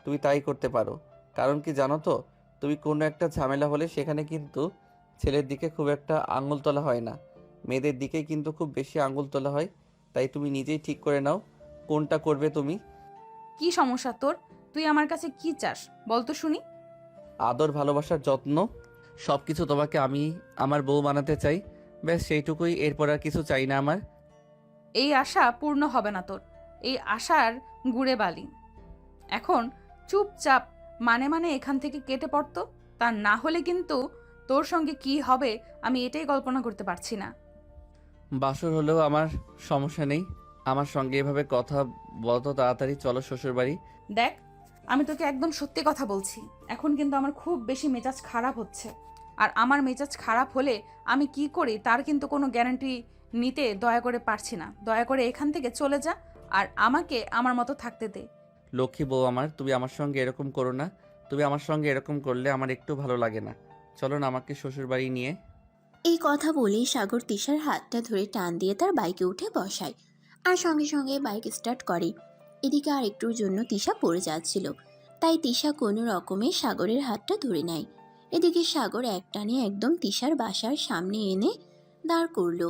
তুমি তাই করতে পারো। কারণ কি জানো তো, তুমি কোনো একটা ঝামেলা হলে সেখানে কিন্তু ছেলের দিকে খুব একটা আঙুল তোলা হয় না, মেয়েদের দিকেই কিন্তু খুব বেশি আঙুল তোলা হয়। তাই তুমি নিজেই ঠিক করে নাও কোনটা করবে তুমি। কি সমস্যা তোর? তুই আমার কাছে কি চাস বল তো শুনি। আদর, ভালোবাসার, যত্ন সব কিছু তোমাকে আমি আমার বউ বানাতে চাই, ব্যাস সেইটুকুই, এরপর আর কিছু চাই না আমার। এই আশা পূর্ণ হবে না তোর, এই আশার গুড়ে বালি। এখন চুপচাপ মানে এখান থেকে কেটে পড়তো, তা না হলে কিন্তু তোর সঙ্গে কি হবে আমি এটাই কল্পনা করতে পারছি না। বাসর হলেও আমার সমস্যা নেই, আমার সঙ্গে এভাবে কথা বলতো, তাড়াতাড়ি চলো শ্বশুরবাড়ি। দেখ, আমি তোকে একদম সত্যি কথা বলছি, এখন কিন্তু আমার খুব বেশি মেজাজ খারাপ হচ্ছে। আর আমার মেজাজ খারাপ হলে আমি কি করি তার কিন্তু কোনো গ্যারান্টি নিতে দয়া করে পারছি না। দয়া করে এখান থেকে চলে যা আর আমাকে আমার মতো থাকতে দে। লক্ষ্মী বউ আমার, তুমি আমার সঙ্গে এরকম করো না, তুমি আমার সঙ্গে এরকম করলে আমার একটু ভালো লাগে না। চলো না আমাকে শ্বশুরবাড়ি নিয়ে। এই কথা বলেই সাগর তিশার হাতটা ধরে টান দিয়ে তার বাইকে উঠে বসায় আর সঙ্গে সঙ্গে বাইক স্টার্ট করে। এদিকে আর একটুর জন্য তিশা পড়ে যাচ্ছিল, তাই তিশা কোনো রকমে সাগরের হাতটা ধরে নেয়। এদিকে সাগর একটানে একদম তিশার বাসার সামনে এনে দাঁড় করলো।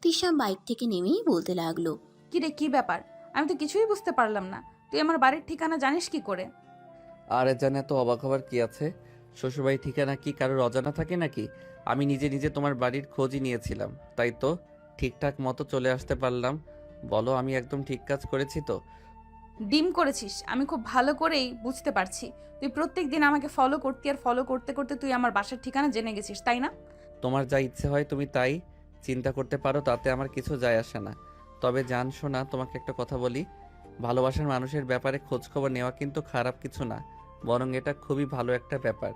তিশা বাইক থেকে নেমেই বলতে লাগলো, কি রে, কি ব্যাপার? আমি তো কিছুই বুঝতে পারলাম না। তুই আমার বাড়ির ঠিকানা জানিস কি করে? আর জানে এত অবাক হবার কি আছে? শ্বশুরবাড়ির ঠিকানা কি কারোর অজানা থাকে নাকি? আমি নিজে নিজে তোমার বাড়ির খোঁজই নিয়েছিলাম, তাই তো ঠিকঠাক মতো চলে আসতে পারলাম। বলো, আমি একদম ঠিক কাজ করেছি তো? ডিম করেছিস, আমি খুব ভালো করেই বুঝতে পারছি। তুই প্রত্যেক দিন আমাকে ফলো করতি, আর ফলো করতে করতে তুই আমার বাসার ঠিকানা জেনে গেছিস, তাই না? তোমার যা ইচ্ছে হয় তুমি তাই চিন্তা করতে পারো, তাতে আমার কিছু যায় আসে না। তবে জান শোনা, তোমাকে একটা কথা বলি, ভালোবাসার মানুষের ব্যাপারে খোঁজখবর নেওয়া কিন্তু খারাপ কিছু না, বরং এটা খুবই ভালো একটা ব্যাপার।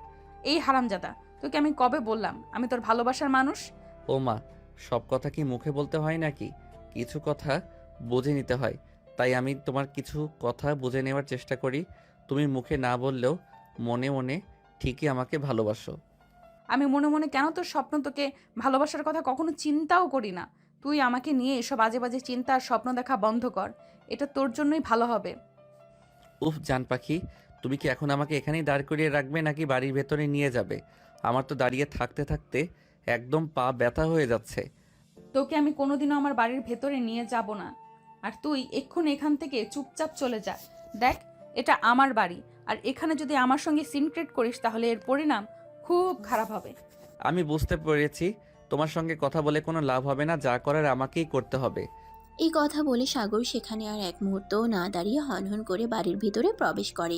এই হারামজাদা, তোকে আমি কবে বললাম আমি তোর ভালোবাসার মানুষ? ও মা, সব কথা কি মুখে বলতে হয় নাকি? কিছু কথা বুঝে নিতে হয়, তাই আমি তোমার কিছু কথা বুঝে নেওয়ার চেষ্টা করি। তুমি মুখে না বললেও মনে মনে ঠিকই আমাকে ভালোবাসো। আমি মনে মনে কেন তোর স্বপ্ন, তোকে ভালোবাসার কথা কখনো চিন্তাও করি না। তুই আমাকে নিয়ে এসব বাজে বাজে চিন্তা আর স্বপ্ন দেখা বন্ধ কর, এটা তোর জন্যই ভালো হবে। উফ জান পাখি, তুমি কি এখন আমাকে এখানেই দাঁড় করিয়ে রাখবে নাকি বাড়ির ভেতরে নিয়ে যাবে? আমার তো দাঁড়িয়ে থাকতে থাকতে একদম পা ব্যথা হয়ে যাচ্ছে। তোকে আমি কোনোদিনও আমার বাড়ির ভেতরে নিয়ে যাব না। আর তুই এক্ষুনি এখান থেকে চুপচাপ চলে যা। দেখ, এটা আমার বাড়ি, আর এখানে যদি আমার সঙ্গে সিনক্রেট করিস তাহলে এর পরিণাম খুব খারাপ হবে। আমি বুঝতে পেরেছি, তোমার সঙ্গে কথা বলে কোনো লাভ হবে না, যা করার আমাকেই করতে হবে। এই কথা বলে সাগর সেখানে আর এক মুহূর্তও না দাঁড়িয়ে হনহন করে বাড়ির ভিতরে প্রবেশ করে।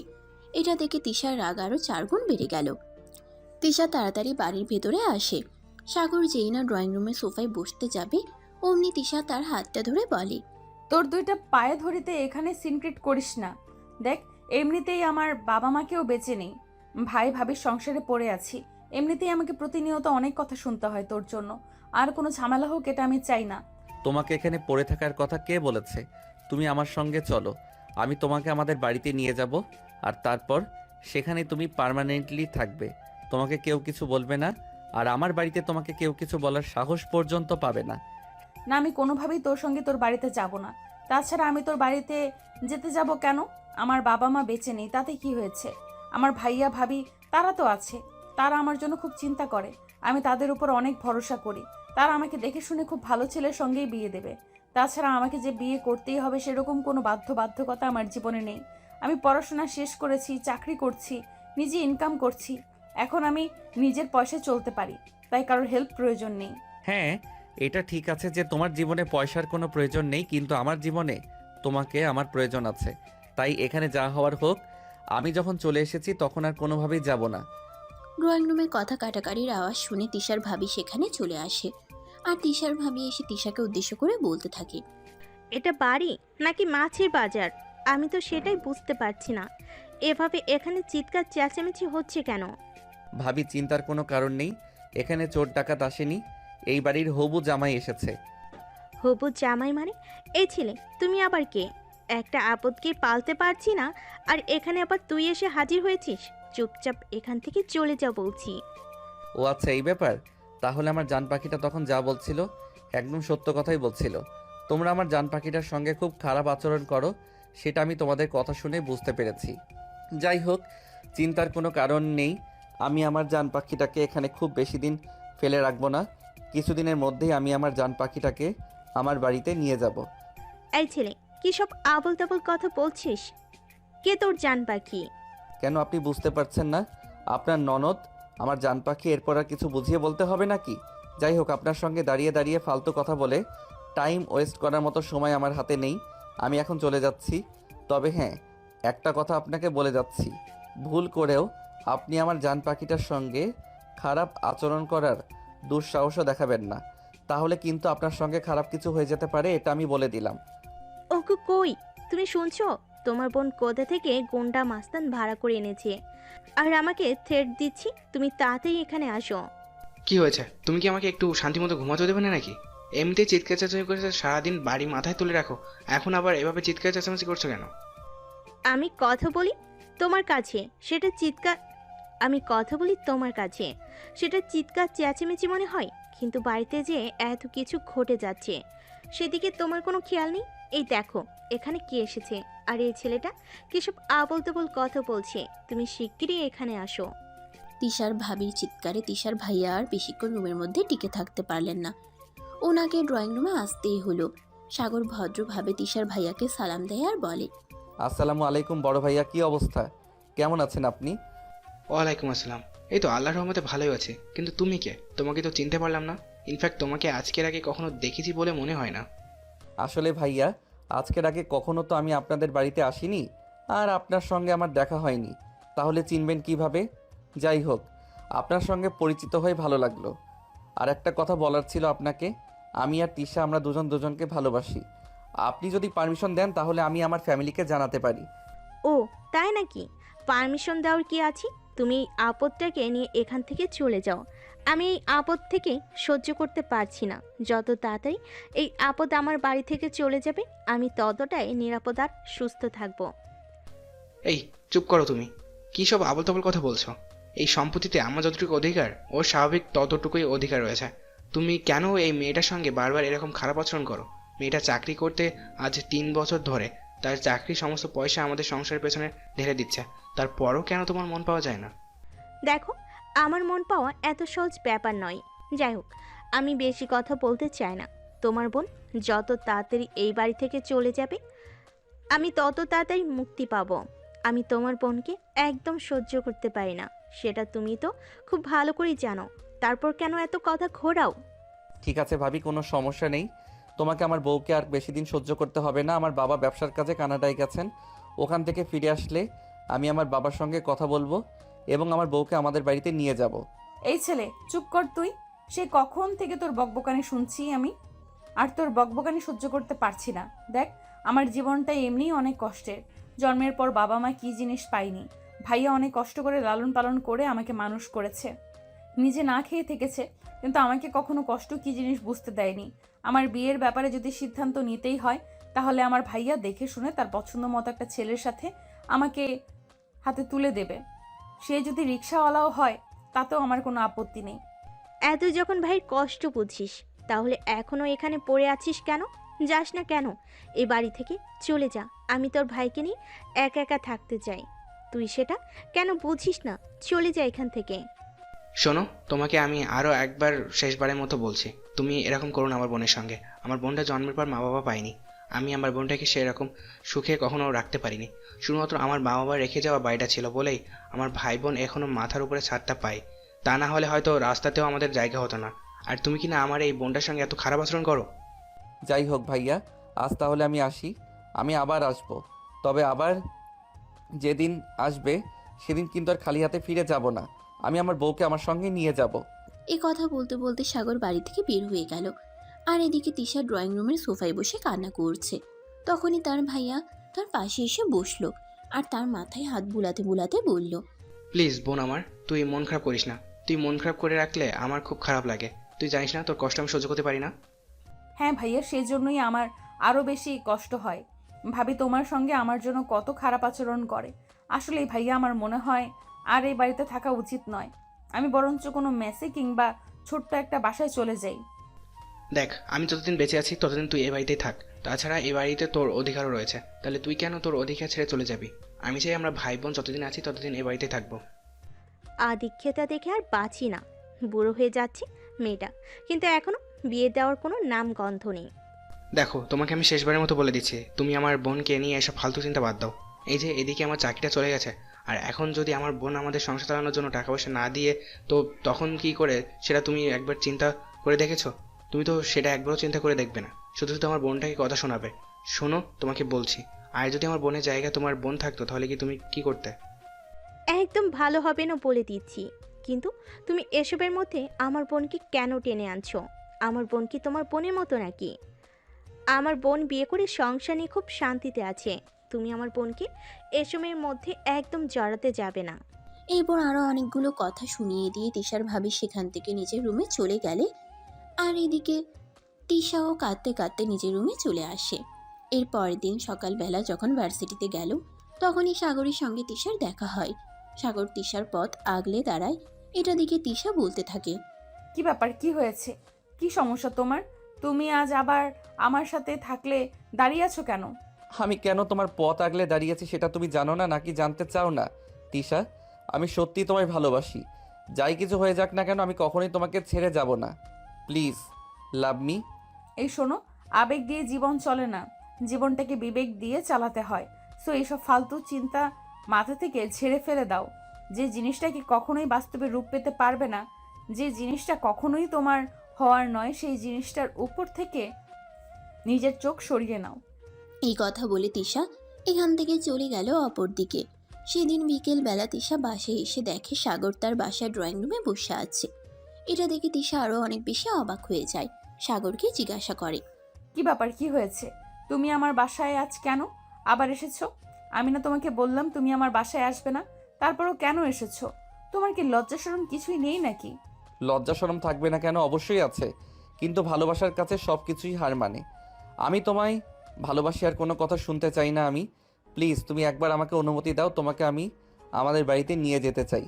এটা দেখে তিশার রাগ আরও 4 গুণ বেড়ে গেল। তিশা তাড়াতাড়ি বাড়ির ভেতরে আসে। সাগর যেই না ড্রয়িং রুমে সোফায় বসতে যাবে, অমনি তিশা তার হাতটা ধরে বলে, তোর দুইটা পায়ে ধরিতে এখানে সিনক্রেট করিস না। দেখ, এমনিতেই আমার বাবা মাকেও বেঁচে নেই, ভাই ভাবির সংসারে পড়ে আছি। এমনিতেই আমাকে প্রতিনিয়ত অনেক কথা শুনতে হয় তোর জন্য। আর কোনো ঝামেলা হোক এটা আমি চাই না। তোমাকে এখানে পড়ে থাকার কথা কে বলেছে? তুমি আমার সঙ্গে চলো, আমি তোমাকে আমাদের বাড়িতে নিয়ে যাব, আর তারপর সেখানে তুমি পার্মানেন্টলি থাকবে। তোমাকে কেউ কিছু বলবে না, আর আমার বাড়িতে তোমাকে কেউ কিছু বলার সাহস পর্যন্ত পাবে না। না, আমি কোনোভাবেই তোর সঙ্গে তোর বাড়িতে যাব না। তাছাড়া আমি তোর বাড়িতে যেতে যাব কেন? আমার বাবা মা বেঁচে নেই, তাতে কি হয়েছে? আমার ভাইয়া ভাবি তারা তো আছে, তারা আমার জন্য খুব চিন্তা করে। আমি তাদের উপর অনেক ভরসা করি। তারা আমাকে দেখে শুনে খুব ভালো ছেলের সঙ্গেই বিয়ে দেবে। তাছাড়া আমাকে যে বিয়ে করতেই হবে সেরকম কোনো বাধ্যবাধকতা আমার জীবনে নেই। আমি পড়াশোনা শেষ করেছি, চাকরি করছি, নিজে ইনকাম করছি। এখন আমি নিজের পয়সায় চলতে পারি, তাই কারোর হেল্প প্রয়োজন নেই। হ্যাঁ, এটা ঠিক আছে যে তোমার জীবনে পয়সার কোনো প্রয়োজন নেই, কিন্তু আমার জীবনে তোমাকে আমার প্রয়োজন আছে। তাই এখানে যা হওয়ার হোক, আমি যখন চলে এসেছি তখন আর কোনোভাবেই যাব না। ড্রয়িং রুমে কথা কাটাকাটির আওয়াজ শুনে তিশার ভাবি সেখানে চলে আসে। আর তিশার ভাবি এসে তিশাকে উদ্দেশ্য করে বলতে থাকে, এটা বাড়ি নাকি মাছের বাজার? আমি তো সেটাই বুঝতে পারছি না। এভাবে এখানে চিৎকার চেঁচামেচি হচ্ছে কেন? ভাবি, চিন্তার কোনো কারণ নেই। এখানে চোর ডাকাত আসেনি, এই বাড়ির হবু জামাই এসেছে। হবু জামাই মানে? এই ছেলে, তুমি আবার কে? একটা আপদকে পালতে পারছি না, আর এখানে আবার তুই এসে হাজির হয়েছিস। চুপচাপ এখান থেকে চলে যা বলছি। ও আচ্ছা, এই ব্যাপার। তাহলে আমার জান পাখিটা তখন যা বলছিল একদম সত্য কথাই বলছিল। তোমরা আমার জান পাখিটার সঙ্গে খুব খারাপ আচরণ করো, সেটা আমি তোমাদের কথা শুনে বুঝতে পেরেছি। যাই হোক, চিন্তার কোনো কারণ নেই। আমি আমার জান পাখিটাকে এখানে খুব বেশি দিন ফেলে রাখবো না। কিছুদিনের মধ্যেই আমি আমার জান পাখিটাকে আমার বাড়িতে নিয়ে যাব। এই ছেলে, কি সব আবল তাবল কথা বলছিস? কে তোর জান পাখি? কেন, আপনি বুঝতে পারছেন না? আপনার ননদ আমার জান পাখি। এরপর আর কিছু বুঝিয়ে বলতে হবে নাকি? যাই হোক, আপনার সঙ্গে দাঁড়িয়ে দাঁড়িয়ে ফালতু কথা বলে টাইম ওয়েস্ট করার মতো সময় আমার হাতে নেই। আমি এখন চলে যাচ্ছি। তবে হ্যাঁ, একটা কথা আপনাকে বলে যাচ্ছি, ভুল করেও আপনি আমার জান পাখিটার সঙ্গে খারাপ আচরণ করার দুঃসাহসও দেখাবেন না। তাহলে কিন্তু আপনার সঙ্গে খারাপ কিছু হয়ে যেতে পারে, এটা আমি বলে দিলাম। ওকে, কই তুমি শুনছো? তোমার বোন কোথা থেকে গুন্ডা মাস্তান ভাড়া করে এনেছে, আর আমাকে থ্রেট দিচ্ছি। তুমি তাড়াতাড়ি এখানে আসো। কি হয়েছে? তুমি কি আমাকে একটু শান্তিমতো ঘুমাতে দেবে না নাকি? এমনিতে চিৎকার চেঁচামেচি করে সারাদিন বাড়ি মাথায় তুলে রাখো, এখন আবার এভাবে চিৎকার চেঁচামেচি করছো কেন? আমি কথা বলি তোমার কাছে, সেটা চিৎকার আমি কথা বলি তোমার কাছে, সেটা চিৎকার চেঁচামেচি মনে হয়। কিন্তু বাড়িতে যে এত কিছু ঘটে যাচ্ছে, সেদিকে তোমার কোনো খেয়াল নেই। এই দেখো, এখানে কে এসেছে, আর এই ছেলেটা কিসব আবল তাবল কথা বলছে। তুমি শিগগিরই এখানে আসো। তিশার ভাবির চিৎকারে তিশার ভাইয়া আর বেশিক্ষণ রুমের মধ্যে টিকে থাকতে পারলেন না। ওনাকে ড্রয়িং রুমে আসতেই হলো। সাগর ভদ্রভাবে তিশার ভাইয়াকে সালাম দেয় আর বলে, আসসালামু আলাইকুম বড় ভাইয়া, কি অবস্থা? কেমন আছেন আপনি? ওয়ালাইকুম আসসালাম। এই তো আল্লাহর রহমতে ভালোই আছে, কিন্তু তুমি কে? তোমাকে তো চিনতে পারলাম না। ইনফ্যাক্ট তোমাকে আজকের আগে কখনো দেখেছি বলে মনে হয় না। আসলে ভাইয়া, আজকের আগে কখনো তো আমি আপনাদের বাড়িতে আসিনি, আর আপনার সঙ্গে আমার দেখা হয়নি, তাহলে চিনবেন কিভাবে? যাই হোক, আপনার সঙ্গে পরিচিত হয়ে ভালো লাগলো। আর একটা কথা বলার ছিল আপনাকে। আমি আর তিশা আমরা দুজন দুজনকে ভালোবাসি। আপনি যদি পারমিশন দেন তাহলে আমি আমার ফ্যামিলিকে জানাতে পারি। ও তাই নাকি? পারমিশন দেওয়ার কি আছে? তুমি এই আপদটাকে নিয়ে এখান থেকে চলে যাও। আমি এই আপদ থেকে সহ্য করতে পারছি না। যত তাড়াতাড়ি এই আপদ আমার বাড়ি থেকে চলে যাবে, আমি ততটাই নিরাপদ আর সুস্থ থাকবো। এই চুপ করো তুমি। কী সব আবল তাবল কথা বলছো? এই সম্পত্তিতে আমার যতটুকু অধিকার, ওর স্বাভাবিক ততটুকুই অধিকার রয়েছে। তুমি কেন এই মেয়েটার সঙ্গে বারবার এরকম খারাপ আচরণ করো? মেয়েটা চাকরি করতে আজ 3 বছর ধরে, তার চাকরির সমস্ত পয়সা আমাদের সংসারের পেছনে ঢেলে দিচ্ছে, তারপরও কেন তোমার মন পাওয়া যায় না? দেখো, আমার মন পাওয়া এত সহজ ব্যাপার নয়। যাই হোক, আমি বেশি কথা বলতে চাই না। তোমার বোন যত তাড়াতাড়ি এই বাড়ি থেকে চলে যাবে, আমি তত তাড়াতাড়ি মুক্তি পাবো। আমি তোমার বোনকে একদম সহ্য করতে পারি না, সেটা তুমি তো খুব ভালো করেই জানো। তারপর কেন এত কথা ঘোরাও? ঠিক আছে ভাবি, কোনো সমস্যা নেই। তোমাকে আমার বউকে আর বেশি দিন সহ্য করতে হবে না। আমার বাবা ব্যবসার কাজে কানাডায় গেছেন, ওখান থেকে ফিরে আসলে আমি আমার বাবার সঙ্গে কথা বলবো এবং আমার বউকে আমাদের বাড়িতে নিয়ে যাব। এই ছেলে, চুপ কর তুই। সে কখন থেকে তোর বকবকানি শুনছি আমি, আর তোর বকবকানি সহ্য করতে পারছি না। দেখ, আমার জীবনটা এমনিই অনেক কষ্টের। জন্মের পর বাবা মা কি জিনিস পাইনি। ভাইয়া অনেক কষ্ট করে লালন পালন করে আমাকে মানুষ করেছে, নিজে না খেয়ে থেকেছে, কিন্তু আমাকে কখনো কষ্ট কি জিনিস বুঝতে দেয়নি। আমার বিয়ের ব্যাপারে যদি সিদ্ধান্ত নিতেই হয়, তাহলে আমার ভাইয়া দেখে শুনে তার পছন্দ মতো একটা ছেলের সাথে আমাকে হাতে তুলে দেবে। সে যদি রিক্সাওয়ালাও হয় তাতেও আমার কোনো আপত্তি নেই। এত যখন ভাইয়ের কষ্ট বুঝিস, তাহলে এখনো এখানে পড়ে আছিস কেন? যাস না কেন এই বাড়ি থেকে? চলে যা। আমি তোর ভাইকে নিয়ে একা একা থাকতে চাই। তুই সেটা কেন বুঝিস না? চলে যা এখান থেকে। শোনো, তোমাকে আমি আরও একবার শেষবারের মতো বলছি, তুমি এরকম করো না আমার বোনের সঙ্গে। আমার বোনটা জন্মের পর মা বাবা পায়নি। আমি আমার বোনটাকে সেরকম সুখে কখনো রাখতে পারিনি। শুধুমাত্র আমার মা বাবা রেখে যাওয়া বাড়িটা ছিল বলেই আমার ভাই বোন এখনও মাথার উপরে ছাদটা পায়। তা না হলে হয়তো রাস্তাতেও আমাদের জায়গা হতো না। আর তুমি কি না আমার এই বোনটার সঙ্গে এত খারাপ আচরণ করো? যাই হোক ভাইয়া, আজ তাহলে আমি আসি। আমি আবার আসব, তবে আবার যেদিন আসবে সেদিন কিন্তু আর খালি হাতে ফিরে যাব না। আমি আমার বউকে আমার সঙ্গে নিয়ে যাব। এই কথা বলতে বলতে সাগর বাড়ি থেকে বের হয়ে গেল। আর এদিকে তিশা ড্রয়িং রুমের সোফায় বসে কান্না করছে। তখনই তার ভাইয়া তার পাশে এসে বসলো আর তার মাথায় হাত বুলাতে বুলাতে বলল, প্লিজ বোন আমার, তুই মন খারাপ করিস না। তুই মন খারাপ করে রাখলে আমার খুব খারাপ লাগে। তুই জানিস না তোর কষ্ট আমি সহ্য করতে পারি না। হ্যাঁ ভাইয়া, সেই জন্যই আমার আরও বেশি কষ্ট হয়। ভাবি তোমার সঙ্গে আমার জন্য কত খারাপ আচরণ করে। আসলেই ভাইয়া, আমার মনে হয় আর এই বাড়িতে থাকা উচিত নয়। আমি বরঞ্চ কোনো মেসে কিংবা ছোট্ট একটা বাসায় চলে যাই। দেখ, আমি যতদিন বেঁচে আছি ততদিন তুই এ বাড়িতেই থাক। তাছাড়া এ বাড়িতে তোর অধিকারও রয়েছে। তাহলে তুই কেন তোর অধিকার ছেড়ে চলে যাবি? আমি চাই আমরা ভাই বোন যতদিন আছি ততদিন এ বাড়িতেই থাকবো। আদিক্ষেতা দেখে আর বাঁচি না। বুড়ো হয়ে যাচ্ছে মেয়েটা, কিন্তু এখনো বিয়ে দেওয়ার কোনো নাম গন্ধ নেই। দেখো, তোমাকে আমি শেষবারের মতো বলে দিচ্ছি, তুমি আমার বোনকে নিয়ে এসব ফালতু চিন্তা বাদ দাও। এই যে এদিকে আমার চাকরিটা চলে গেছে, আর এখন যদি আমার বোন আমাদের সংসার চালানোর জন্য টাকা পয়সা না দিয়ে, তো তখন কি করে সেটা তুমি একবার চিন্তা করে দেখেছো? তুমি তো সেটা একবারও চিন্তা করে দেখবে না, শুধু শুধু আমার বোনটাকে কথা শোনাবে। শোনো, তোমাকে বলছি, আর যদি আমার বোনের জায়গায় তোমার বোন থাকতো তাহলে কি তুমি কি করতে? একদম ভালো হবে না বলে দিচ্ছি। কিন্তু তুমি এসবের মধ্যে আমার বোনকে কেন টেনে আনছো? আমার বোন কি তোমার বোনের মতো নাকি? আমার বোন বিয়ে করে সংসার নিয়ে খুব শান্তিতে আছে। তুমি আমার বোনকে এসবের মধ্যে একদম জড়াতে যাবে না। এরপর আরো অনেকগুলো কথা শুনিয়ে দিয়ে তিশার ভাবি সেখান থেকে নিজের রুমে চলে গেলে। আর এদিকে তিশাও কাঁদতে কাঁদতে নিজের রুমে চলে আসে। এর পরের দিন সকালবেলা যখন ভার্সিটিতে গেল, তখনই সাগরের সঙ্গে তিশার দেখা হয়। সাগর তিশার পথ আগলে দাঁড়ায়। এটা দেখে তিশা বলতে থাকে, কি ব্যাপার, কি হয়েছে, কি সমস্যা তোমার? তুমি আজ আবার আমার সাথে থাকলে দাঁড়িয়ে আছো কেন? আমি কেন তোমার পথ আগলে দাঁড়িয়েছি সেটা তুমি জানো না, নাকি জানতে চাও না? তিশা, আমি সত্যি তোমায় ভালোবাসি। যাই কিছু হয়ে যাক না কেন, আমি কখনোই তোমাকে ছেড়ে যাব না। Please love me. এই শোনো, আবেগ দিয়ে জীবন চলে না, জীবনটাকে বিবেক দিয়ে চালাতে হয়। সো এইসব ফালতু চিন্তা মাথা থেকে ঝেড়ে ফেলে দাও। যে জিনিসটা কি কখনোই বাস্তবে রূপ পেতে পারবে না, যে জিনিসটা কখনোই তোমার হওয়ার নয়, সেই জিনিসটার উপর থেকে নিজের চোখ সরিয়ে নাও। এই কথা বলে তিশা এখান থেকে চলে গেল অপর দিকে। সেদিন বিকেল বেলা তিশা বাসায় এসে দেখে সাগর তার বাসার ড্রয়িং রুমে বসে আছে। এটা দেখে তিশা আরো অনেক বেশি অবাক হয়ে যায়। সাগরকে জিজ্ঞাসা করে, কি ব্যাপার, কি হয়েছে? তুমি আমার বাসায় আজ কেন আবার এসেছো? আমি না তোমাকে বললাম তুমি আমার বাসায় আসবে না? তারপরও কেন এসেছো? তোমার কি লজ্জা শরম কিছুই নেই নাকি? লজ্জা শরম থাকবে না কেন? অবশ্যই আছে, কিন্তু ভালোবাসার কাছে সব কিছুই হার মানে। আমি তোমায় ভালোবাসি, আর কোনো কথা শুনতে চাই না আমি। প্লিজ তুমি একবার আমাকে অনুমতি দাও, তোমাকে আমি আমাদের বাড়িতে নিয়ে যেতে চাই।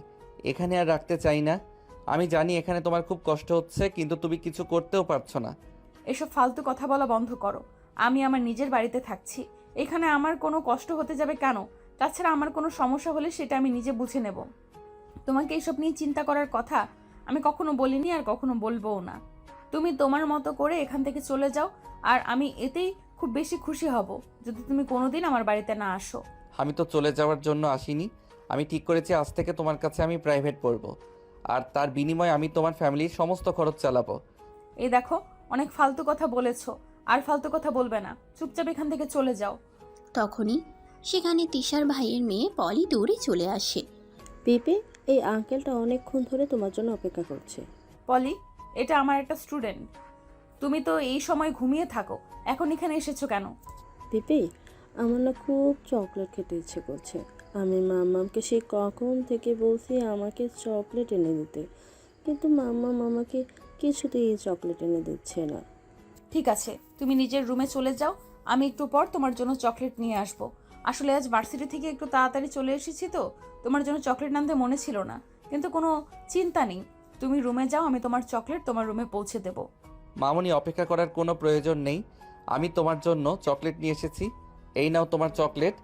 এখানে আর রাখতে চাই না। আমি জানি এখানে তোমার খুব কষ্ট হচ্ছে, কিন্তু তুমি কিছু করতেও পারছো না। এসব ফালতু কথা বলা বন্ধ করো। আমি আমার নিজের বাড়িতে থাকছি, এখানে আমার কোনো কষ্ট হতে যাবে কেন? তাছাড়া আমার কোনো সমস্যা হলে সেটা আমি নিজে বুঝে নেব। তোমাকে এইসব নিয়ে চিন্তা করার কথা আমি কখনো বলিনি, আর কখনো বলবোও না। তুমি তোমার মতো করে এখান থেকে চলে যাও, আর আমি এতেই খুব বেশি খুশি হব যদি তুমি কোনোদিন আমার বাড়িতে না আসো। আমি তো চলে যাওয়ার জন্য আসিনি। আমি ঠিক করেছি আজ থেকে তোমার কাছে আমি প্রাইভেট পড়ব, আর তার বিনিময়ে আমি তোমার ফ্যামিলির সমস্ত খরচ চালাবো। এই দেখো, অনেক ফালতু কথা বলেছো, আর ফালতু কথা বলবে না। চুপচাপ এখান থেকে চলে যাও। তখনই সেখানে তিশার ভাইয়ের মেয়ে পলি দৌড়ে চলে আসে। পিপি, এই আঙ্কেলটা অনেকক্ষণ ধরে তোমার জন্য অপেক্ষা করছে। পলি, এটা আমার একটা স্টুডেন্ট। তুমি তো এই সময় ঘুমিয়ে থাকো, এখন এখানে এসেছো কেন? পিপি, আমার না খুব চকলেট খেতে ইচ্ছে করছে। আমি মাম্মামকে সেই কখন থেকে বলছি আমাকে চকলেট এনে দিতে, কিন্তু মাম্মাম আমাকে কিছুতেই চকলেট এনে দিচ্ছে না। ঠিক আছে, তুমি নিজের রুমে চলে যাও, আমি একটু পর তোমার জন্য চকলেট নিয়ে আসবো। আসলে আজ ভার্সিটি থেকে একটু তাড়াতাড়ি চলে এসেছি তো, তোমার জন্য চকলেট আনতে মনে ছিল না। কিন্তু কোনো চিন্তা নেই, তুমি রুমে যাও, আমি তোমার চকলেট তোমার রুমে পৌঁছে দেবো। মামুনি, অপেক্ষা করার কোনো প্রয়োজন নেই। আমি তোমার জন্য চকলেট নিয়ে এসেছি। এই নাও তোমার চকলেট।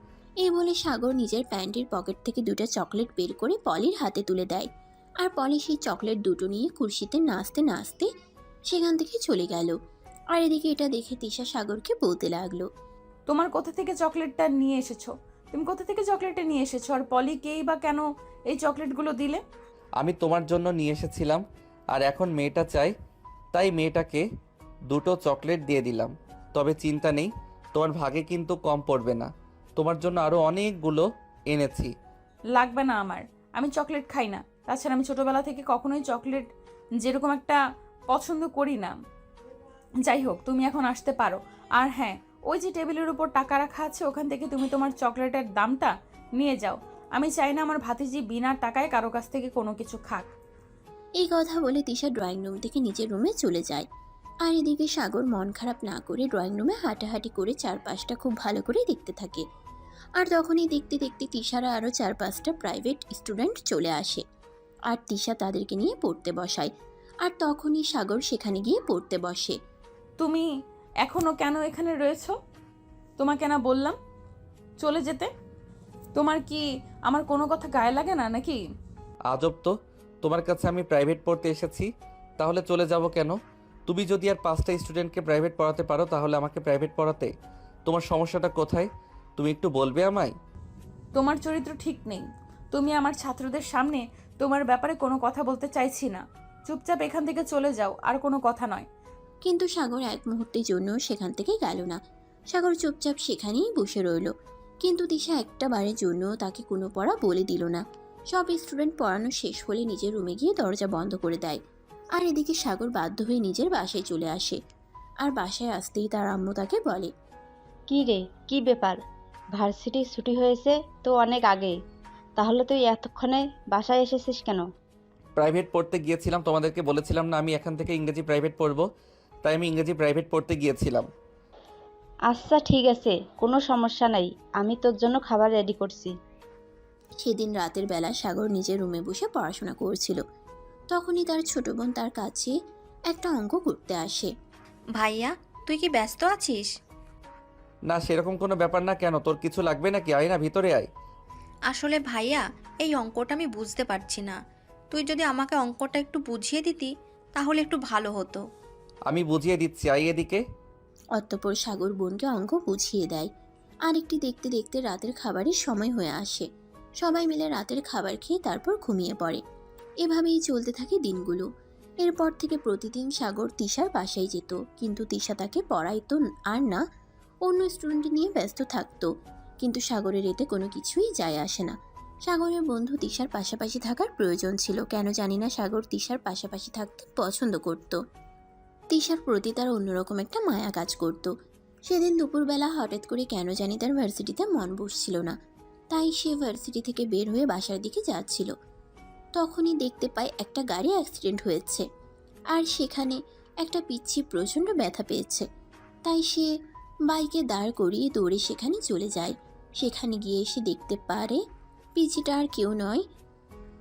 এই বলে সাগর নিজের প্যান্টের পকেট থেকে দুটো চকলেট বের করে পলির হাতে তুলে দেয়। আর পলি সেই চকলেট দুটো নিয়ে কুর্সিতে নাচতে নাচতে সেখান থেকে চলে গেল। আর এদিকে এটা দেখে তিশা সাগরকে বলতে লাগলো, তোমার কোথা থেকে চকলেটটা নিয়ে এসেছো? তুমি কোথা থেকে চকলেটটা নিয়ে এসেছো? আর পলিকেই বা কেন এই চকলেটগুলো দিলে? আমি তোমার জন্য নিয়ে এসেছিলাম, আর এখন মেয়েটা চাই, তাই মেয়েটাকে দুটো চকলেট দিয়ে দিলাম। তবে চিন্তা নেই, তোমার ভাগে কিন্তু কম পড়বে না। তোমার জন্য আরও অনেকগুলো এনেছি। লাগবে না আমার, আমি চকলেট খাই না। তাছাড়া আমি ছোটবেলা থেকে কখনোই চকলেট যেরকম একটা পছন্দ করি না। যাই হোক, তুমি এখন আসতে পারো। আর হ্যাঁ, ওই যে টেবিলের উপর টাকা রাখা আছে, ওখান থেকে তুমি তোমার চকলেটের দামটা নিয়ে যাও। আমি চাই না আমার ভাতিজি বিনা টাকায় কারো কাছ থেকে কোনো কিছু খাক। এই কথা বলে তিশা ড্রয়িং রুম থেকে নিজের রুমে চলে যায়। আর এদিকে সাগর মন খারাপ না করে ড্রয়িং রুমে হাঁটাহাঁটি করে চারপাশটা খুব ভালো করে দেখতে থাকে। আর তখনই দেখতে দেখতে তিশারা আরও 4-5টা প্রাইভেট স্টুডেন্ট চলে আসে। আর তিশা তাদেরকে নিয়ে পড়তে বসায়। আর তখনই সাগর সেখানে গিয়ে পড়তে বসে। তুমি এখনো কেন এখানে রয়েছো? তোমাকে না বললাম চলে যেতে? তোমার কি আমার কোনো কথা গায়ে লাগে না নাকি? আজব তো, তোমার কাছে আমি প্রাইভেট পড়তে এসেছি, তাহলে চলে যাব কেন? তুমি যদি আর 5টা স্টুডেন্টকে প্রাইভেট পড়াতে পারো তাহলে আমাকে প্রাইভেট পড়াতে তোমার সমস্যাটা কোথায়? তুমি একটু বলবে আমায়? তোমার চরিত্র ঠিক নেই। তুমি আমার ছাত্রদের সামনে তোমার ব্যাপারে কোনো কথা বলতে চাইছি না। চুপচাপ এখান থেকে চলে যাও, আর কোনো কথা নয়। কিন্তু সাগর এক মুহূর্তের জন্য সেখান থেকে গেল না। সাগর চুপচাপ সেখানেই বসে রইল। কিন্তু তিশা একটা বারের জন্য তাকে কোনো পড়া বলে দিল না। সব স্টুডেন্ট পড়ানো শেষ হলে নিজের রুমে গিয়ে দরজা বন্ধ করে দেয়। আর এদিকে সাগর বাধ্য হয়ে নিজের বাসায় চলে আসে। আর বাসায় আসতেই তার আম্মু তাকে বলে, কি রে, কি ব্যাপার? ভার্সিটি ছুটি হয়েছে তো অনেক আগেই, তাহলে তুই এতক্ষণে বাসায় এসেছিস কেন? প্রাইভেট পড়তে গিয়েছিলাম, তোমাদেরকে বলেছিলাম না আমি এখান থেকে ইংরেজি প্রাইভেট পড়বো, তাই আমি ইংরেজি প্রাইভেট পড়তে গিয়েছিলাম। আচ্ছা ঠিক আছে, কোনো সমস্যা নাই, আমি তোর জন্য খাবার রেডি করছি। সেদিন রাতের বেলা সাগর নিজের রুমে বসে পড়াশোনা করছিল। তখনই তার ছোট বোন তার কাছে একটা অঙ্ক করতে আসে। ভাইয়া, তুই কি ব্যস্ত আছিস? না, সেরকম কোনো ব্যাপার না। কেন, তোর কিছু লাগবে নাকি? আয় না, ভিতরে আয়। আসলে ভাইয়া, এই অঙ্কটা আমি বুঝতে পারছি না। তুই যদি আমাকে অঙ্কটা একটু বুঝিয়ে দিতি তাহলে একটু ভালো হতো। আমি বুঝিয়ে দিচ্ছি, আয় এদিকে। অতঃপর সাগর বোনকে অঙ্ক বুঝিয়ে দেয়। আরেকটি দেখতে দেখতে রাতের খাবারের সময় হয়ে আসে। সবাই মিলে রাতের খাবার খেয়ে তারপর ঘুমিয়ে পড়ে। এভাবেই চলতে থাকে দিনগুলো। এরপর থেকে প্রতিদিন সাগর তিশার বাসায় যেত, কিন্তু তিশা তাকে পড়াইতো আর না, অন্য স্টুডেন্ট নিয়ে ব্যস্ত থাকতো। কিন্তু সাগরের এতে কোনো কিছুই যায় আসে না। সাগরের বন্ধু তিশার পাশাপাশি থাকার প্রয়োজন ছিল, কেন জানি না সাগর তিশার পাশাপাশি থাকতে পছন্দ করত। তিশার প্রতি তার অন্যরকম একটা মায়া কাজ করত। সেদিন দুপুরবেলা হঠাৎ করে কেন জানি তার ভার্সিটিতে মন বসছিল না, তাই সে ভার্সিটি থেকে বের হয়ে বাসার দিকে যাচ্ছিল। তখনই দেখতে পায় একটা গাড়ি অ্যাক্সিডেন্ট হয়েছে, আর সেখানে একটা পিচ্চি প্রচণ্ড ব্যথা পেয়েছে। তাই সে বাইকে দাঁড় করিয়ে দৌড়ে সেখানে চলে যায়। সেখানে গিয়ে সে দেখতে পারে পিচ্চিটা আর কেউ নয়,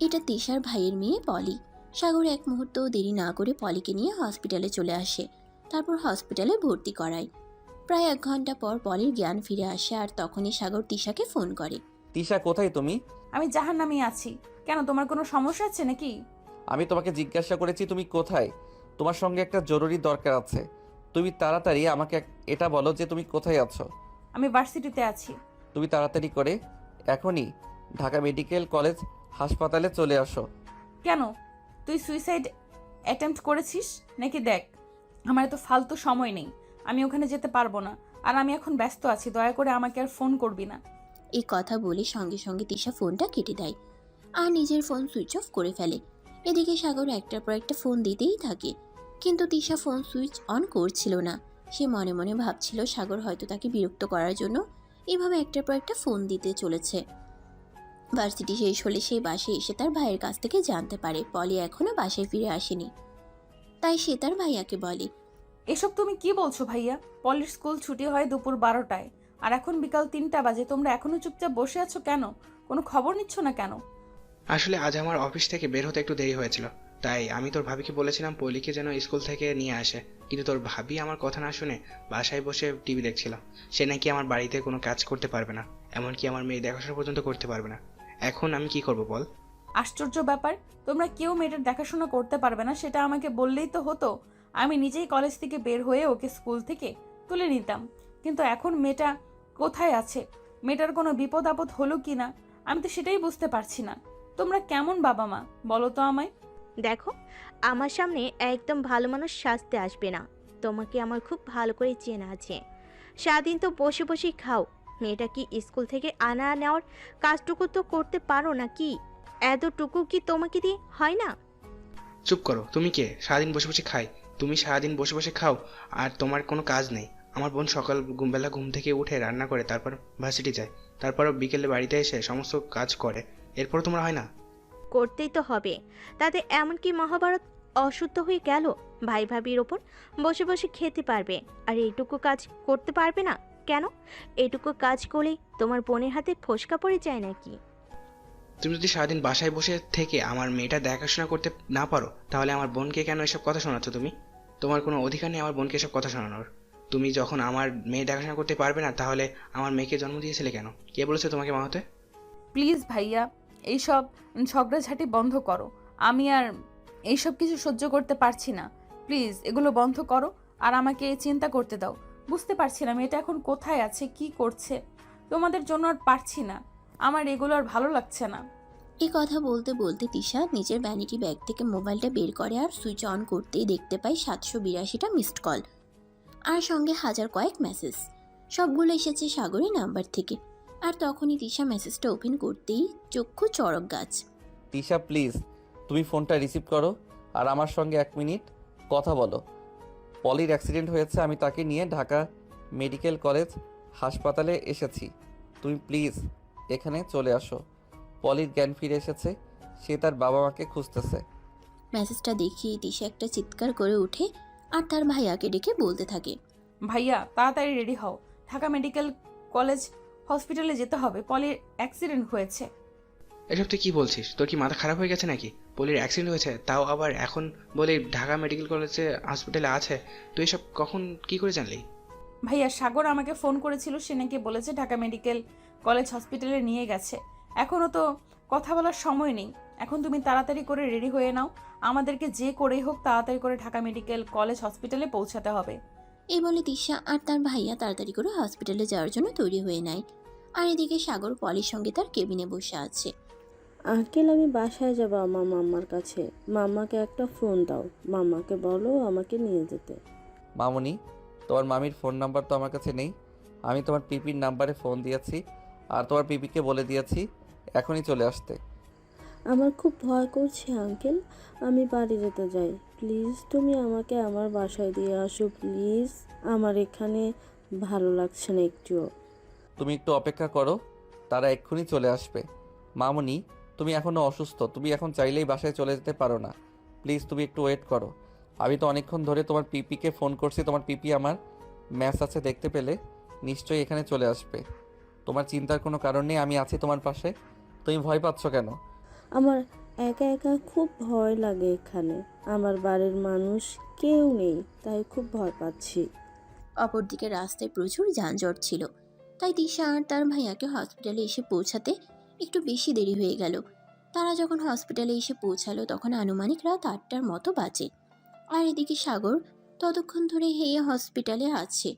এটা তিশার ভাইয়ের মেয়ে পলি। সাগর এক মুহূর্তও দেরি না করে পলিকে নিয়ে হসপিটালে চলে আসে। তারপর হসপিটালে ভর্তি করায়। প্রায় 1 ঘন্টা পর পলির জ্ঞান ফিরে আসে, আর তখনই সাগর তিশাকে ফোন করে। তিশা, কোথায় তুমি? আমি জাহান্নামে আছি। কেন, তোমার কোনো সমস্যা আছে নাকি? আমি তোমাকে জিজ্ঞাসা করেছি তুমি কোথায়। তোমার সঙ্গে একটা জরুরি দরকার আছে। তুমি তাড়াতাড়ি আমাকে এটা বলো যে তুমি কোথায় আছো। আমি ভার্সিটিতে আছি। তুমি তাড়াতাড়ি করে এখনই ঢাকা মেডিকেল কলেজ হাসপাতালে চলে আসো। কেন, তুই সুইসাইড অ্যাটেম্প্ট করেছিস নাকি? দেখ, আমার এত ফালতু সময় নেই, আমি ওখানে যেতে পারবো না। আর আমি এখন ব্যস্ত আছি, দয়া করে আমাকে আর ফোন করবি না। এই কথা বলে সঙ্গে সঙ্গে তিশা ফোনটা কেটে দেয় আর নিজের ফোন সুইচ অফ করে ফেলে। এদিকে সাগর একটার পর একটা ফোন দিতেই থাকে, কিন্তু তিশা ফোন সুইচ অন করছিল না। সে মনে মনে ভাবছিল সাগর হয়তো তাকে বিরক্ত করার জন্য এভাবে একটার পর একটা ফোন দিতে চলেছে। ভার্সিটি শেষ হলে সে বাসায় এসে তার ভাইয়ের কাছ থেকে জানতে পারে পলি এখনো বাসায় ফিরে আসেনি। তাই সে তার ভাইয়াকে বলে, এসব তুমি কি বলছো ভাইয়া? পলির স্কুল ছুটি হয় দুপুর 12টায়, আর এখন বিকাল 3টা বাজে। তোমরা এখনো চুপচাপ বসে আছো কেন? কোনো খবর নিচ্ছ না কেন? আসলে আজ আমার অফিস থেকে বের হতে একটু দেরি হয়েছিল, তাই আমি তোর ভাবিকে বলেছিলাম পলিকে যেন স্কুল থেকে নিয়ে আসে, কিন্তু তোর ভাবি আমার কথা না শুনে বাসায় বসে টিভি দেখছিল। সে নাকি আমার বাড়িতে কোনো কাজ করতে পারবে না, এমনকি আমার মেয়ে দেখাশোনা পর্যন্ত করতে পারবে না। এখন আমি কি করব বল? আশ্চর্য ব্যাপার, তোমরা কেউ মেয়েটার দেখাশোনা করতে পারবে না সেটা আমাকে বললেই তো হতো। আমি নিজেই কলেজ থেকে বের হয়ে ওকে স্কুল থেকে তুলে নিতাম। কিন্তু এখন মেয়েটা কোথায় আছে? মেয়েটার কোনো বিপদ আপদ হলো কি না আমি তো সেটাই বুঝতে পারছি না। তোমরা কেমন বাবা মা বলো তো আমায়? দেখো, আমার সামনে একদম ভালো মানুষ সাজতে আসবে না। তোমাকে আমার খুব ভালো করে চেনা আছে। সারাদিন তো বসে বসেই খাও। মেয়েটা কি স্কুল থেকে আনা নেওয়ার কাজটুকু তো করতে পারো না কি? এতটুকু কি তোমাকে দিয়ে হয় না? চুপ করো, তুমি কে? সারাদিন বসে বসে খাই, তুমি সারাদিন বসে বসে খাও আর তোমার কোনো কাজ নেই। আমার বোন সকাল বেলা ঘুম থেকে উঠে রান্না করে তারপর ভার্সিটি যায়, তারপরও বিকেলে বাড়িতে এসে সমস্ত কাজ করে, এরপর তোমার হয় না? করতেই তো হবে, তাতে এমন কি মহাভারত অশুদ্ধ হয়ে গেল? ভাই ভাবির ওপর বসে বসে খেতে পারবে আর এইটুকু কাজ করতে পারবে না কেন? এইটুকু কাজ করলেই তোমার বোনের হাতে ফোসকা পড়ে যায় নাকি? তুমি যদি সারাদিন বাসায় বসে থেকে আমার মেয়েটা দেখাশোনা করতে না পারো, তাহলে আমার বোনকে কেন এসব কথা শোনাচ্ছ তুমি? তোমার কোনো অধিকার নেই আমার বোনকে এসব কথা শোনানোর। তুমি যখন আমার মেয়ে দেখাশোনা করতে পারবে না, তাহলে আমার মেয়েকে জন্ম দিয়েছিলে কেন? কে বলেছে তোমাকে মা হতে? প্লিজ ভাইয়া, এইসব ঝগড়াঝাটি বন্ধ করো। আমি আর এইসব কিছু সহ্য করতে পারছি না। প্লিজ এগুলো বন্ধ করো আর আমাকে চিন্তা করতে দাও। বুঝতে পারছি না মেয়েটা এখন কোথায় আছে, কি করছে। তোমাদের জন্য আর পারছি না, আমার এগুলো আর ভালো লাগছে না। এই কথা বলতে বলতে তিশা নিজের ভ্যানিটি ব্যাগ থেকে মোবাইলটা বের করে আর সুইচ অন করতেই দেখতে পায় 782টা মিসড কল আর সঙ্গে হাজার কয়েক মেসেজ। সবগুলো এসেছে সাগরের নাম্বার থেকে। আর তখনই তিশা মেসেজটা ওপেন করতেই চক্ষু চড়ক গাছ। তিশা প্লিজ তুমি ফোনটা রিসিভ করো আর আমার সঙ্গে 1 মিনিট কথা বলো। পলির অ্যাক্সিডেন্ট হয়েছে, আমি তাকে নিয়ে ঢাকা মেডিকেল কলেজ হাসপাতালে এসেছি। তুমি প্লিজ এখানে চলে আসো। পলির জ্ঞান ফিরে এসেছে, সে তার বাবা মাকে খুঁজতেছে। মেসেজটা দেখিয়ে তিশা একটা চিৎকার করে ওঠে আর তার ভাইয়াকে ডেকে বলতে থাকে, ভাইয়া তাড়াতাড়ি রেডি হও, ঢাকা মেডিকেল কলেজ হসপিটালে যেতে হবে, পলির অ্যাক্সিডেন্ট হয়েছে। এসব তুই কি বলছিস? তোর কি মাথা খারাপ হয়ে গেছে নাকি? পলির অ্যাক্সিডেন্ট হয়েছে, তাও আবার এখন বলে ঢাকা মেডিকেল কলেজে হসপিটালে আছে? তুই এসব কখন কি করে জানলি? ভাইয়া সাগর আমাকে ফোন করেছিল, সে নাকি বলেছে ঢাকা মেডিকেল কলেজ হসপিটালে নিয়ে গেছে। এখনও তো কথা বলার সময় নেই, এখন তুমি তাড়াতাড়ি করে রেডি হয়ে নাও। আমাদেরকে যে করেই হোক তাড়াতাড়ি করে ঢাকা মেডিকেল কলেজ হসপিটালে পৌঁছাতে হবে। এই বলে তিশা আর তার ভাইয়া তাড়াতাড়ি করে হসপিটালে যাওয়ার জন্য তৈরি হয়ে নেয়। আর এদিকে সাগর পলির সঙ্গে তার কেবিনে বসে আছে। আঙ্কেল, আমি বাসায় যাব আমার মাম্মার কাছে। মাম্মাকে একটা ফোন দাও, মাম্মাকে বলো আমাকে নিয়ে যেতে। মামুনি, তোমার মামির ফোন নাম্বার তো আমার কাছে নেই। আমি তোমার পিপির নাম্বারে ফোন দিয়েছি আর তোমার পিপিকে বলে দিয়েছি এখনই চলে আসতে। আমার খুব ভয় করছে আঙ্কেল, আমি বাড়ি যেতে যাই। প্লিজ তুমি আমাকে আমার বাসায় দিয়ে আসো প্লিজ। আমার এখানে ভালো লাগছে না একটুও। তুমি একটু অপেক্ষা করো, তারা এক্ষুনি চলে আসবে। মামুনি, তুমি এখনও অসুস্থ, তুমি এখন চাইলেই বাসায় চলে যেতে পারো না। প্লিজ তুমি একটু ওয়েট করো। আমি তো অনেকক্ষণ ধরে তোমার পিপিকে ফোন করছি, তোমার পিপি আমার ম্যাচ আছে দেখতে পেলে নিশ্চয়ই এখানে চলে আসবে। তোমার চিন্তার কোনো কারণ নেই, আমি আছি তোমার পাশে। তুমি ভয় পাচ্ছ কেন? আমার একা একা খুব ভয় লাগে এখানে। আমার বাড়ির মানুষ কেউ নেই, তাই খুব ভয় পাচ্ছি। অপরদিকে রাস্তায় প্রচুর যানজট ছিল, তাই তিশা আর তার ভাইয়াকে হসপিটালে এসে পৌঁছাতে একটু বেশি দেরি হয়ে গেল। তারা যখন হসপিটালে এসে পৌঁছালো তখন আনুমানিক রাত 8টার মতো বাজে। আর এদিকে সাগর ততক্ষণ ধরে হেয়ে হসপিটালে আছে,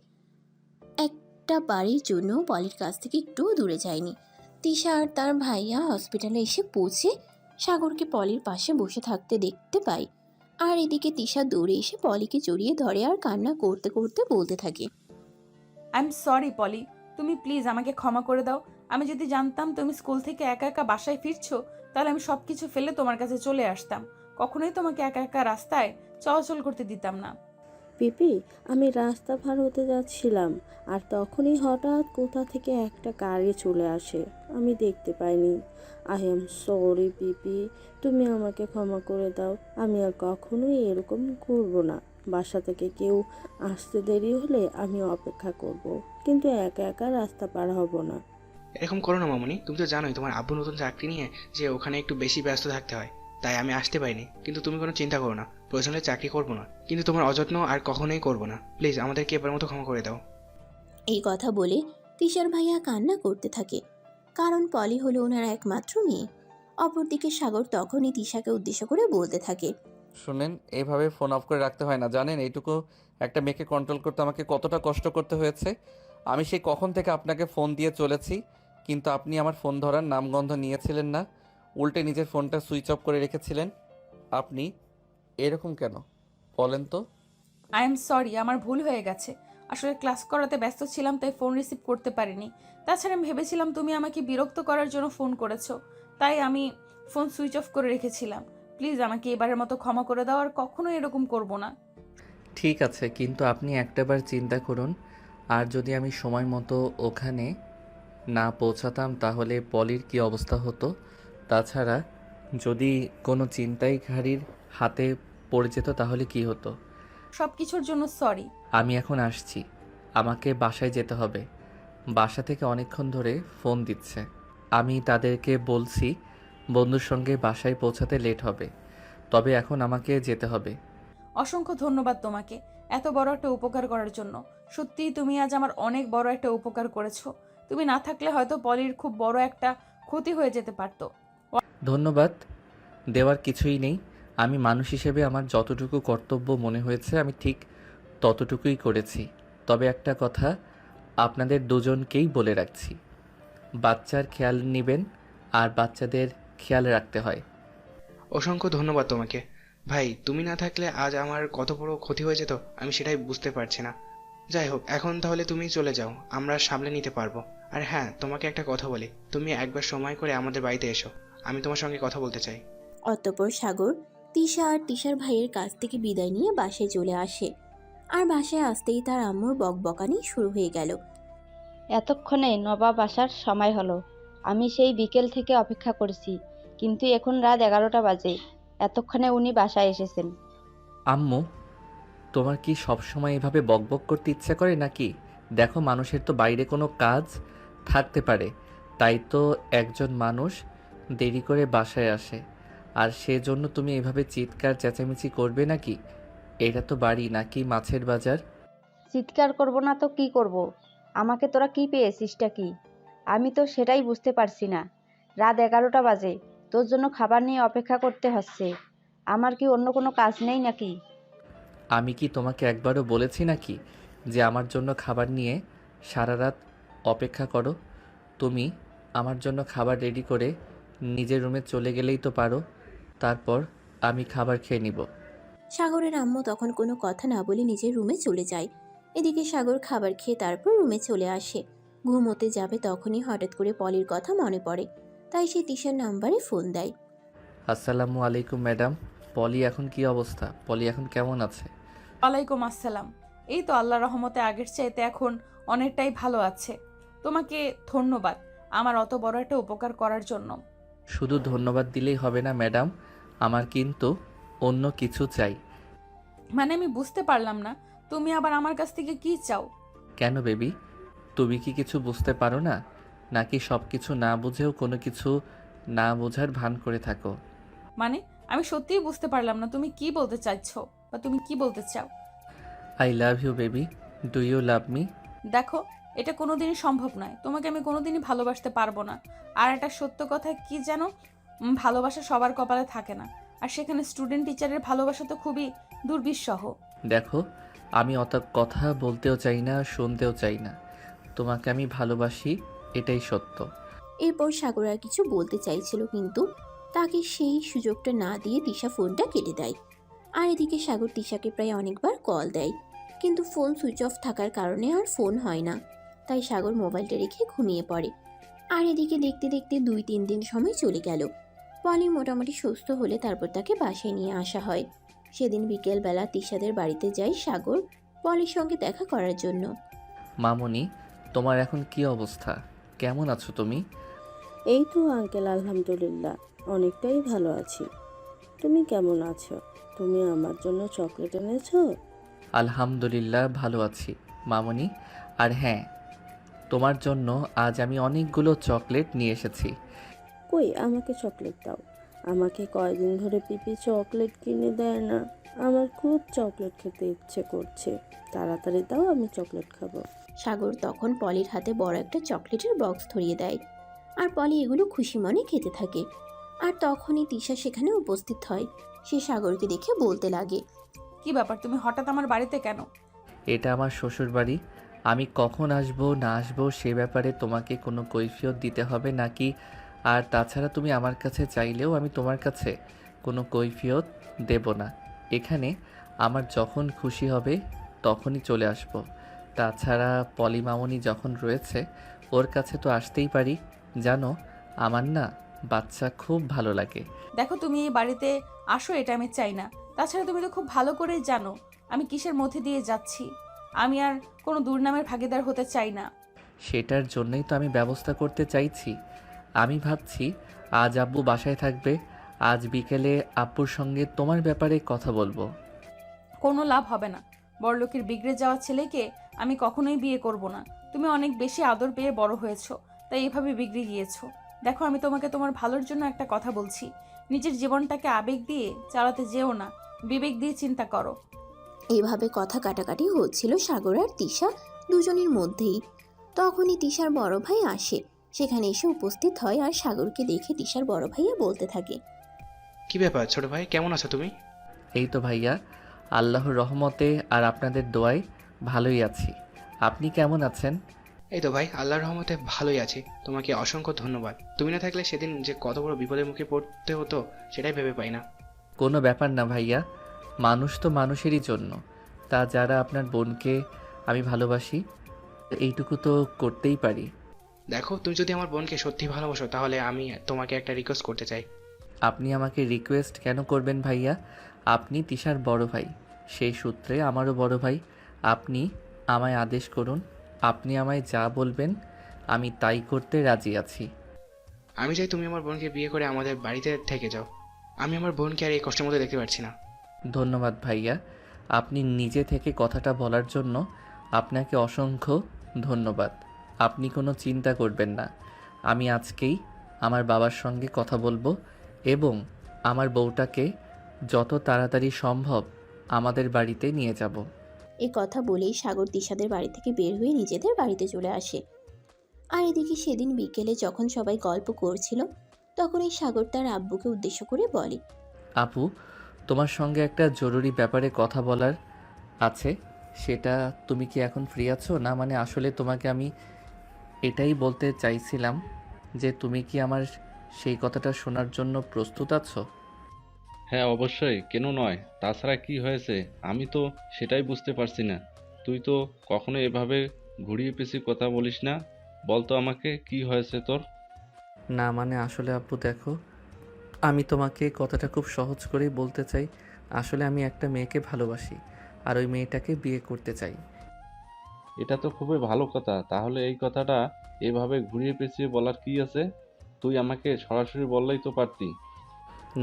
একটা বাড়ির জন্য পলির কাছ থেকে একটু দূরে যায়নি। তিশা আর তার ভাইয়া হসপিটালে এসে পৌঁছে সাগরকে পলির পাশে বসে থাকতে দেখতে পায়। আর এদিকে তিশা দৌড়ে এসে পলিকে জড়িয়ে ধরে আর কান্না করতে করতে বলতে থাকে, আই এম সরি পলি, তুমি প্লিজ আমাকে ক্ষমা করে দাও। আমি যদি জানতাম তুমি স্কুল থেকে একা একা বাসায় ফিরছো, তাহলে আমি সব কিছু ফেলে তোমার কাছে চলে আসতাম। কখনোই তোমাকে একা একা রাস্তায় চলাচল করতে দিতাম না। পিপি, আমি রাস্তা পার হতে যাচ্ছিলাম আর তখনই হঠাৎ কোথা থেকে একটা গাড়ি চলে আসে, আমি দেখতে পাইনি। আই এম সরি পিপি, তুমি আমাকে ক্ষমা করে দাও। আমি আর কখনোই এরকম করব না। বাসা থেকে কেউ আসতে দেরি হলে আমি অপেক্ষা করব, কিন্তু একা একা রাস্তা পার হব না। এরকম করো না মামুনি, তুমি তো জানোই তোমার আব্বু নতুন চাকরি নিয়ে যে ওখানে একটু বেশি ব্যস্ত থাকতে হয়, তাই আমি আসতে পারিনি। কিন্তু তুমি কোনো চিন্তা করো না, প্রয়োজনে চাকরি করবো না, কিন্তু তোমার অযত্ন আর কখনোই করবো না। প্লিজ আমাদেরকে এবার মতো ক্ষমা করে দাও। এই কথা বলে তিশার ভাইয়া কান্না করতে থাকে, কারণ পলি হলো ওনার একমাত্র মেয়ে। অপরদিকে সাগর তখনই তিশাকে উদ্দেশ্য করে বলতে থাকে, শুনেন, এইভাবে ফোন অফ করে রাখতে হয় না, জানেন? এইটুকু একটা মেয়েকে কন্ট্রোল করতে আমাকে কতটা কষ্ট করতে হয়েছে। আমি সেই কখন থেকে আপনাকে ফোন দিয়ে চলেছি, কিন্তু আপনি আমার ফোন ধরার নামগন্ধ নিয়েছিলেন না, উল্টে নিজের ফোনটা সুইচ অফ করে রেখেছিলেন। আপনি এরকম কেন বলেন তো? আই এম সরি, আমার ভুল হয়ে গেছে। আসলে ক্লাস করাতে ব্যস্ত ছিলাম, তাই ফোন রিসিভ করতে পারিনি। তাছাড়া আমি ভেবেছিলাম তুমি আমাকে বিরক্ত করার জন্য ফোন করেছো, তাই আমি ফোন সুইচ অফ করে রেখেছিলাম। প্লিজ আমাকে এবারের মতো ক্ষমা করে দাও, আর কখনো এরকম করব না। ঠিক আছে, কিন্তু আপনি একটাবার চিন্তা করুন, আর যদি আমি সময় মতো ওখানে না পৌঁছাতাম তাহলে পলির কী অবস্থা হতো। তাছাড়া যদি কোনো ছিনতাইকারীর হাতে পড়ে যেত তাহলে কি হতো। সব কিছুর জন্য সরি। আমি এখন আসছি, আমাকে বাসায় যেতে হবে। বাসা থেকে অনেকক্ষণ ধরে ফোন দিচ্ছে। আমি তাদেরকে বলছি বন্ধুর সঙ্গে বাসায় পৌঁছাতে লেট হবে, তবে এখন আমাকে যেতে হবে। অসংখ্য ধন্যবাদ তোমাকে এত বড় একটা উপকার করার জন্য। সত্যিই তুমি আজ আমার অনেক বড় একটা উপকার করেছো। তুমি না থাকলে হয়তো পলির খুব বড় একটা ক্ষতি হয়ে যেতে পারতো। ধন্যবাদ দেওয়ার কিছুই নেই। আমি মানুষ হিসেবে আমার যতটুকু কর্তব্য মনে হয়েছে আমি ঠিক ততটুকুই করেছি। তবে একটা কথা আপনাদের দুজনকেই বলে রাখছি, বাচ্চার খেয়াল নেবেন আর বাচ্চাদের খেয়াল রাখতে হয়। অসংখ্য ধন্যবাদ তোমাকে। ভাই, তুমি না থাকলে আজ আমার কত বড় ক্ষতি হয়ে যেত আমি সেটাই বুঝতে পারছি না। যাই হোক, এখন তাহলে তুমি চলে যাও, আমরা সামলে নিতে পারবো। আর হ্যাঁ, তোমাকে একটা কথা বলি, তুমি একবার সময় করে আমাদের বাড়িতে এসো, আমি তোমার সঙ্গে কথা বলতে চাই। অতঃপর সাগর তিশা আর তিশার ভাইয়ের কাছ থেকে বিদায় নিয়ে বাসায় চলে আসে। আর বাসায় আসতেই তার আম্মুর বকবকানি শুরু হয়ে গেল। এতক্ষণে নবাব আসার সময় হলো। আমি সেই বিকেল থেকে অপেক্ষা করছি, কিন্তু এখন রাত 11টা বাজে। এতক্ষণে উনি বাসায় এসেছেন। আম্মু, তোমার কি সবসময় এভাবে বকবক করতে ইচ্ছে করে নাকি? দেখো, মানুষের তো বাইরে কোনো কাজ থাকতে পারে, তাই তো একজন মানুষ দেরি করে বাসায় আসে, আর সেজন্য তুমি এভাবে চিৎকার চেঁচামেচি করবে নাকি? এটা তো বাড়ি নাকি মাছের বাজার? চিৎকার করব না তো কি করব? আমাকে তোরা কি পেয়েছিসটা কি? আমি তো সেটাই বুঝতে পারছি না। রাত 11টা বাজে, তোর জন্য খাবার নিয়ে অপেক্ষা করতে হচ্ছে। আমার কি অন্য কোনো কাজ নেই নাকি? আমি কি তোমাকে একবারও বলেছি নাকি যে আমার জন্য খাবার নিয়ে সারা রাত অপেক্ষা করো? তুমি আমার জন্য খাবার রেডি করে নিজের রুমে চলে গেলেই তো পারো, তারপর আমি খাবার খেয়ে নিব। সাগরের আম্মু তখন কোনো কথা না বলে নিজের রুমে চলে যায়। এদিকে সাগর খাবার খেয়ে তারপর রুমে চলে আসে। ঘুমোতে যাবে তখনই হঠাৎ করে পলির কথা মনে পড়ে, তাই সে তিশার নাম্বারে ফোন দেয়। আসসালামু আলাইকুম ম্যাডাম। পলি এখন কি অবস্থা? পলি এখন কেমন আছে? ওয়ালাইকুম আসসালাম। এই তো আল্লাহ রহমতে আগের চাইতে এখন অনেকটাই ভালো আছে। তোমাকে ধন্যবাদ আমার অত বড় একটা উপকার করার জন্য। শুধু ধন্যবাদ দিলেই হবে না ম্যাডাম, আমার কিন্তু অন্য কিছু চাই। মানে আমি বুঝতে পারলাম না, তুমি আবার আমার কাছ থেকে কি চাও? কেন বেবি, তুমি কি কিছু বুঝতে পারো না, নাকি সব কিছু না বুঝেও কোনো কিছু না বোঝার ভান করে থাকো? মানে আমি সত্যিই বুঝতে পারলাম না তুমি কি বলতে চাইছো বা তুমি কি বলতে চাও। I love you baby, do you love me? দেখো, এটা কোনোদিনই সম্ভব নয়। তোমাকে আমি কোনোদিনই ভালোবাসতে পারবো না। আর একটা সত্য কথা কি জানো, ভালোবাসা সবার কপালে থাকে না। আর সেখানে স্টুডেন্ট টিচারের ভালোবাসা তো খুবই দুর্বিষহ। দেখো, আমি অত কথা বলতেও চাই না, শুনতেও চাই না। তোমাকে আমি ভালোবাসি, এটাই সত্য। এরপর সাগর আর কিছু বলতে চাইছিল, কিন্তু তাকে সেই সুযোগটা না দিয়ে তিশা ফোনটা কেটে দেয়। আর এদিকে সাগর তিশাকে প্রায় অনেকবার কল দেয়, কিন্তু ফোন সুইচ অফ থাকার কারণে আর ফোন হয় না। তাই সাগর মোবাইলটা রেখে ঘুমিয়ে পড়ে। আর এদিকে দেখতে দেখতে 2-3 দিন সময় চলে গেল। পলি মোটামুটি সুস্থ হলে তারপর তাকে বাসায় নিয়ে আসা হয়। সেদিন বিকেলবেলা তিশাদের বাড়িতে যায় সাগর পলির সঙ্গে দেখা করার জন্য। মামুনি, তোমার এখন কি অবস্থা? কেমন আছো তুমি? এই তো আঙ্কেল, আলহামদুলিল্লাহ অনেকটাই ভালো আছি। তুমি কেমন আছো? তুমি আমার জন্য চকলেট এনেছো? আলহামদুলিল্লাহ ভালো আছি মামুনি। আর হ্যাঁ, তোমার জন্য আজ আমি অনেকগুলো চকলেট নিয়ে এসেছি। কই, আমাকে চকলেট দাও। আমাকে কয়দিন ধরে পিপি চকলেট কিনে দেয় না। আমার খুব চকলেট খেতে ইচ্ছে করছে, তাড়াতাড়ি দাও, আমি চকলেট খাবো। সাগর তখন পলির হাতে বড় একটা চকলেটের বক্স ধরিয়ে দেয়। আর পলি এগুলো খুশি মনে খেতে থাকে। আর তখনই তিশা সেখানে উপস্থিত হয়। সে সাগরকে দেখে বলতে লাগে, কি ব্যাপার, তুমি হঠাৎ আমার বাড়িতে কেন? এটা আমার শ্বশুর বাড়ি। আমি কখন আসবো না আসবো সে ব্যাপারে তোমাকে কোনো কৈফিয়ত দিতে হবে নাকি? আর তাছাড়া তুমি আমার কাছে চাইলেও আমি তোমার কাছে কোনো কৈফিয়ত দেব না। এখানে আমার যখন খুশি হবে তখনই চলে আসব। তাছাড়া পলি মামনি যখন রয়েছে ওর কাছে তো আসতেই পারি। জানো, আমার না বাচ্চা খুব ভালো লাগে। দেখো, তুমি এই বাড়িতে আসো এটা আমি চাই না। তাছাড়া তুমি তো খুব ভালো করেই জানো আমি কিসের মধ্যে দিয়ে যাচ্ছি। আমি আর কোনো দুর্নামের ভাগীদার হতে চাই না। সেটার জন্যই তো আমি ব্যবস্থা করতে চাইছি। আমি ভাবছি আজ আব্বু বাসায় থাকবে, আজ বিকেলে আব্বুর সঙ্গে তোমার ব্যাপারে কথা বলবো। কোনো লাভ হবে না। বড়লোকের বিগড়ে যাওয়া ছেলেকে আমি কখনোই বিয়ে করব না। তুমি অনেক বেশি আদর পেয়ে বড় হয়েছো, তাই এভাবে বিগড়ে গিয়েছো। দেখো, আমি তোমাকে তোমার ভালোর জন্য একটা কথা বলছি। নিজের জীবনটাকে আবেগ দিয়ে চালাতে যেও না, বিবেক দিয়ে চিন্তা করো। এইভাবে কথা কাটাকাটি হচ্ছিল সাগর আর তিশা দুজনের মধ্যেই। তখনই তিশার বড় ভাই আসে, সেখানে এসে উপস্থিত হয় আর সাগরকে দেখে তিশার বড় ভাইয়া বলতে থাকে। কি ব্যাপার ছোট ভাই, কেমন আছো তুমি? এই তো ভাইয়া, আল্লাহর রহমতে আর আপনাদের দোয়ায় ভালোই আছি। আপনি কেমন আছেন? এই তো ভাই, আল্লাহর রহমতে ভালোই আছি। তোমাকে অসংখ্য ধন্যবাদ। তুমি না থাকলে সেদিন যে কত বড় বিপদের মুখে পড়তে হতো সেটাই ভেবে পাই না। কোনো ব্যাপার না ভাইয়া, মানুষ তো মানুষেরই জন্য। তা যারা আপনার বোনকে আমি ভালোবাসি, এইটুকু তো করতেই পারি। দেখো, তুমি যদি আমার বোনকে সত্যি ভালোবাসো তাহলে আমি তোমাকে একটা রিকোয়েস্ট করতে চাই। আপনি আমাকে রিকোয়েস্ট কেন করবেন ভাইয়া? আপনি তিশার বড় ভাই, সেই সূত্রে আমারও বড় ভাই। আপনি আমায় আদেশ করুন, আপনি আমায় যা বলবেন আমি তাই করতে রাজি আছি। আমি চাই তুমি আমার বোনকে বিয়ে করে আমাদের বাড়িতে থেকে যাও। আমি আমার বোনকে আর এই কষ্টের মধ্যে দেখতে পারছি না। ধন্যবাদ ভাইয়া, আপনি নিজে থেকে কথাটা বলার জন্য আপনাকে অসংখ্য ধন্যবাদ। আপনি কোনো চিন্তা করবেন না, আমি আজকেই আমার বাবার সঙ্গে কথা বলবো এবং আমার বউটাকে যত তাড়াতাড়ি সম্ভব আমাদের বাড়িতে নিয়ে যাব। এই কথা বলেই সাগর তিশাদের বাড়ি থেকে বের হয়ে নিজেদের বাড়িতে চলে আসে। আর এদিকে সেদিন বিকেলে যখন সবাই গল্প করছিল, তখন এই সাগর তার আব্বুকে উদ্দেশ্য করে বলে। আপু, তোমার সঙ্গে একটা জরুরি ব্যাপারে কথা বলার আছে। সেটা তুমি কি এখন ফ্রি আছো? না মানে আসলে তোমাকে আমি এটাই বলতে চাইছিলাম যে তুমি কি আমার সেই কথাটা শোনার জন্য প্রস্তুত আছো? হ্যাঁ অবশ্যই, কেন নয়। তাছাড়া কি হয়েছে আমি তো সেটাই বুঝতে পারছি না। তুই তো কখনো এভাবে ঘুরিয়ে পেঁচিয়ে কথা বলিস না। বল তো আমাকে, কি হয়েছে তোর? না মানে আসলে আপু দেখো, আমি তোমাকে কথাটা খুব সহজ করেই বলতে চাই। আসলে আমি একটা মেয়েকে ভালোবাসি আর ওই মেয়েটাকে বিয়ে করতে চাই। এটা তো খুবই ভালো কথা। তাহলে এই কথাটা এভাবে ঘুরিয়ে পেঁচিয়ে বলার কি আছে? তুই আমাকে সরাসরি বললেই তো পারতি।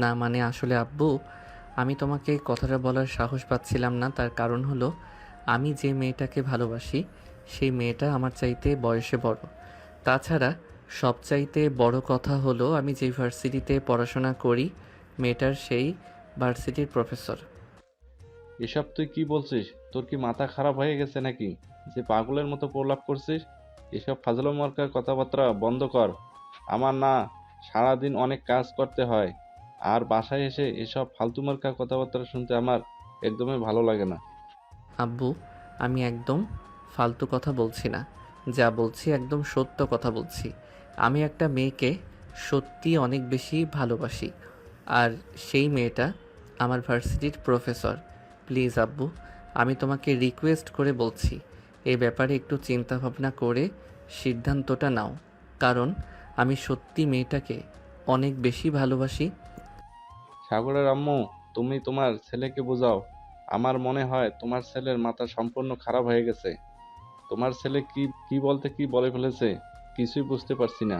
না মানে আসলে আব্বু, আমি তোমাকে কথাটা বলার সাহস পাচ্ছিলাম না। তার কারণ হলো আমি যে মেয়েটাকে ভালোবাসি সেই মেয়েটা আমার চাইতে বয়সে বড়। তাছাড়া সবচাইতে বড় কথা হলো আমি যে ভার্সিটিতে পড়াশোনা করি মেয়েটার সেই ভার্সিটির প্রফেসর। এসব তুই কি বলছিস? তোর কি মাথা খারাপ হয়ে গেছে নাকি যে পাগলের মতো প্রলাপ করছিস? এসব ফাজলামো মার্কার কথাবার্তা বন্ধ কর। আমার না সারাদিন অনেক কাজ করতে হয়, আর বাসায় এসে এসব ফালতু মার্কা কথাবার্তা শুনতে আমার একদমই ভালো লাগে না। আব্বু, আমি একদম ফালতু কথা বলছি না, যা বলছি একদম সত্য কথা বলছি। আমি একটা মেয়েকে সত্যি অনেক বেশি ভালোবাসি, আর সেই মেয়েটা আমার ভার্সিটির প্রফেসর। প্লিজ আব্বু, আমি তোমাকে রিকোয়েস্ট করে বলছি এই ব্যাপারে একটু চিন্তা ভাবনা করে সিদ্ধান্তটা নাও, কারণ আমি সত্যি মেয়েটাকে অনেক বেশি ভালোবাসি। সাগরের আম্মু, তুমি তোমার ছেলেকে বোঝাও। আমার মনে হয় তোমার ছেলের মাথা সম্পূর্ণ খারাপ হয়ে গেছে। তোমার ছেলে কি কি বলতে কি বলে ফেলেছে কিছুই বুঝতে পারছি না।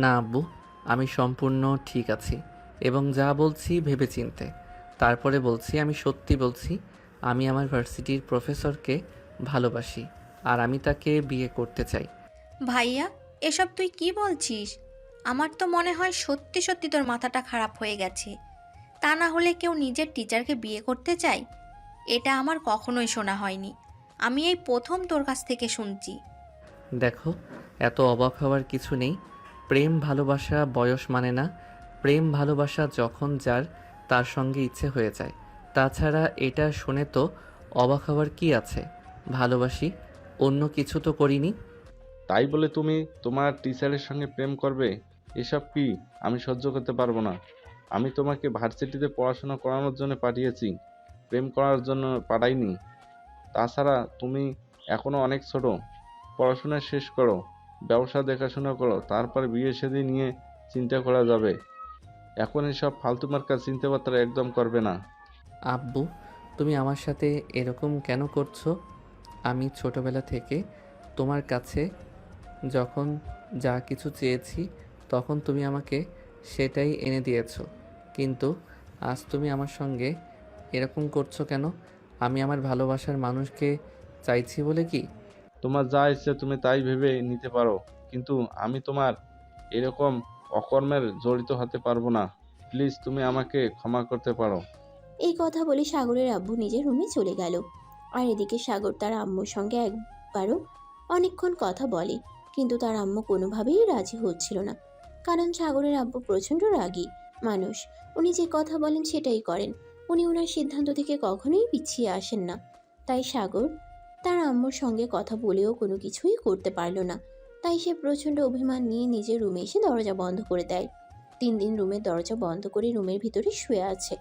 না আব্বু, আমি সম্পূর্ণ ঠিক আছি এবং যা বলছি ভেবেচিন্তে। তারপরে বলছি, আমি সত্যি বলছি, আমি আমার ভার্সিটির প্রফেসরকে ভালোবাসি আর আমি তাকে বিয়ে করতে চাই। ভাইয়া, এসব তুই কি বলছিস? আমার তো মনে হয় সত্যি সত্যি তোর মাথাটা খারাপ হয়ে গেছে। তা না হলে কেউ নিজের টিচারকে বিয়ে করতে চায়? এটা আমার কখনোই শোনা হয়নি। আমি এই প্রথম তোর কাছ থেকে শুনছি। দেখো, এত অবাক হওয়ার কিছু নেই। প্রেম ভালোবাসা বয়স মানে না। প্রেম ভালোবাসা যখন যার তার সঙ্গে ইচ্ছে হয়ে যায়। তাছাড়া এটা শুনে তো অবাক হওয়ার কি আছে? ভালোবাসি, অন্য কিছু তো করিনি। তাই বলে তুমি তোমার টিচারের সঙ্গে প্রেম করবে? এসব কি? আমি সহ্য করতে পারবো না। আমি তোমাকে ভার্সিটিতে পড়াশোনা করানোর জন্য পাঠিয়েছি, প্রেম করার জন্য পাঠাইনি। তাছাড়া তুমি এখনো অনেক ছোট। পড়াশোনা শেষ করো, ব্যবসা দেখাশোনা করো, তারপর বিয়ে শাদী নিয়ে চিন্তা করা যাবে। এখন এসব ফালতু মার্কা চিন্তাবার্তা একদম করবে না। আব্বু, তুমি আমার সাথে এরকম কেন করছো? আমি ছোটবেলা থেকে তোমার কাছে যখন যা কিছু চেয়েছি তখন তুমি আমাকে সেটাই এনে দিয়েছো, কিন্তু আজ তুমি আমার সঙ্গে এরকম করছো কেন? আমি আমার ভালোবাসার মানুষকে চাইছি বলে কি? তোমার যা ইচ্ছে তুমি তাই ভেবে নিতে পারো, কিন্তু আমি তোমার এরকম অকর্মের জড়িত হতে পারবো না। প্লিজ তুমি আমাকে ক্ষমা করতে পারো। এই কথা বলে সাগরের আব্বু নিজের রুমে চলে গেল। আর এদিকে সাগর তার আম্মুর সঙ্গে একবারও অনেকক্ষণ কথা বলে, কিন্তু তার আম্মু কোনোভাবেই রাজি হচ্ছিল না। কারণ সাগরের আব্বু প্রচণ্ড রাগী মানুষ। উনি যে কথা বলেন সেটাই করেন। উনি ওনার সিদ্ধান্ত থেকে কখনোই পিছিয়ে আসেন না। তাই সাগর তার আম্মুর সঙ্গে কথা বলেও কোনো কিছুই করতে পারল না। তাই সে প্রচণ্ড অভিমান নিয়ে নিজের রুমে এসে দরজা বন্ধ করে দেয়। 3 দিন রুমের দরজা বন্ধ করে রুমের ভিতরে শুয়ে আছে,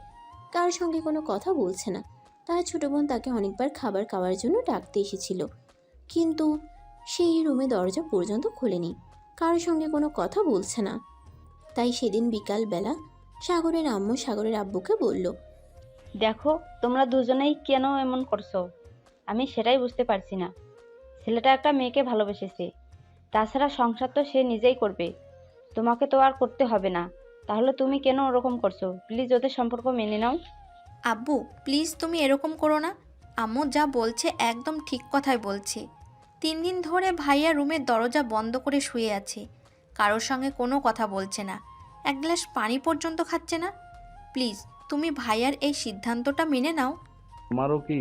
কার সঙ্গে কোনো কথা বলছে না। তার ছোট বোন তাকে অনেকবার খাবার খাওয়ার জন্য ডাকতে এসেছিল, কিন্তু সেই রুমে দরজা পর্যন্ত খোলেনি, কারোর সঙ্গে কোনো কথা বলছে না। তাই সেদিন বিকালবেলা সাগরের আম্মু সাগরের আব্বুকে বলল, দেখো তোমরা দুজনেই কেন এমন করছো, আমি সেটাই বুঝতে পারছি না। ছেলেটা একটা মেয়েকে ভালোবেসেছে, তাছাড়া সংসার তো সে নিজেই করবে, তোমাকে তো আর করতে হবে না। তাহলে তুমি কেন ওরকম করছো? প্লিজ ওদের সম্পর্ক মেনে নাও। আব্বু প্লিজ তুমি এরকম করো না। আম্মু যা বলছে একদম ঠিক কথাই বলছে। 3 দিন ধরে ভাইয়া রুমের দরজা বন্ধ করে শুয়ে আছে, কারোর সঙ্গে কোনো কথা বলছে না, এক গ্লাস পানি পর্যন্ত খাচ্ছে না। প্লিজ তুমি ভাইয়ার এই সিদ্ধান্তটা মেনে নাও। তোমারও কি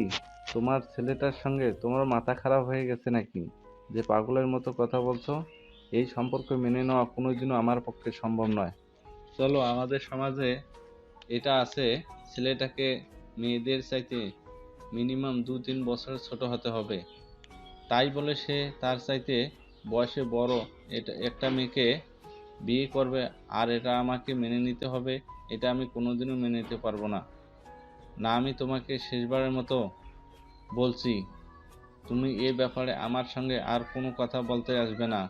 তোমার ছেলেটার সঙ্গে তোমার মাথা খারাপ হয়ে গেছে নাকি, যে পাগলের মতো কথা বলছো? এই সম্পর্ক মেনে নেওয়া কোনোদিনও আমার পক্ষে সম্ভব নয়। চলো, আমাদের সমাজে এটা আছে, ছেলেটাকে মেয়েদের চাইতে মিনিমাম 2-3 বছর ছোট হতে হবে। তাই বলে সে তার চাইতে বয়সে বড় একটা মেয়েকে বিয়ে করবে, আর এটা আমাকে মেনে নিতে হবে? এটা আমি কোনোদিনও মেনে নিতে পারবো না। না, আমি তোমাকে শেষবারের মতো বলছি, তুমি এ ব্যাপারে আমার সঙ্গে আর কোনো কথা বলতে আসবে না,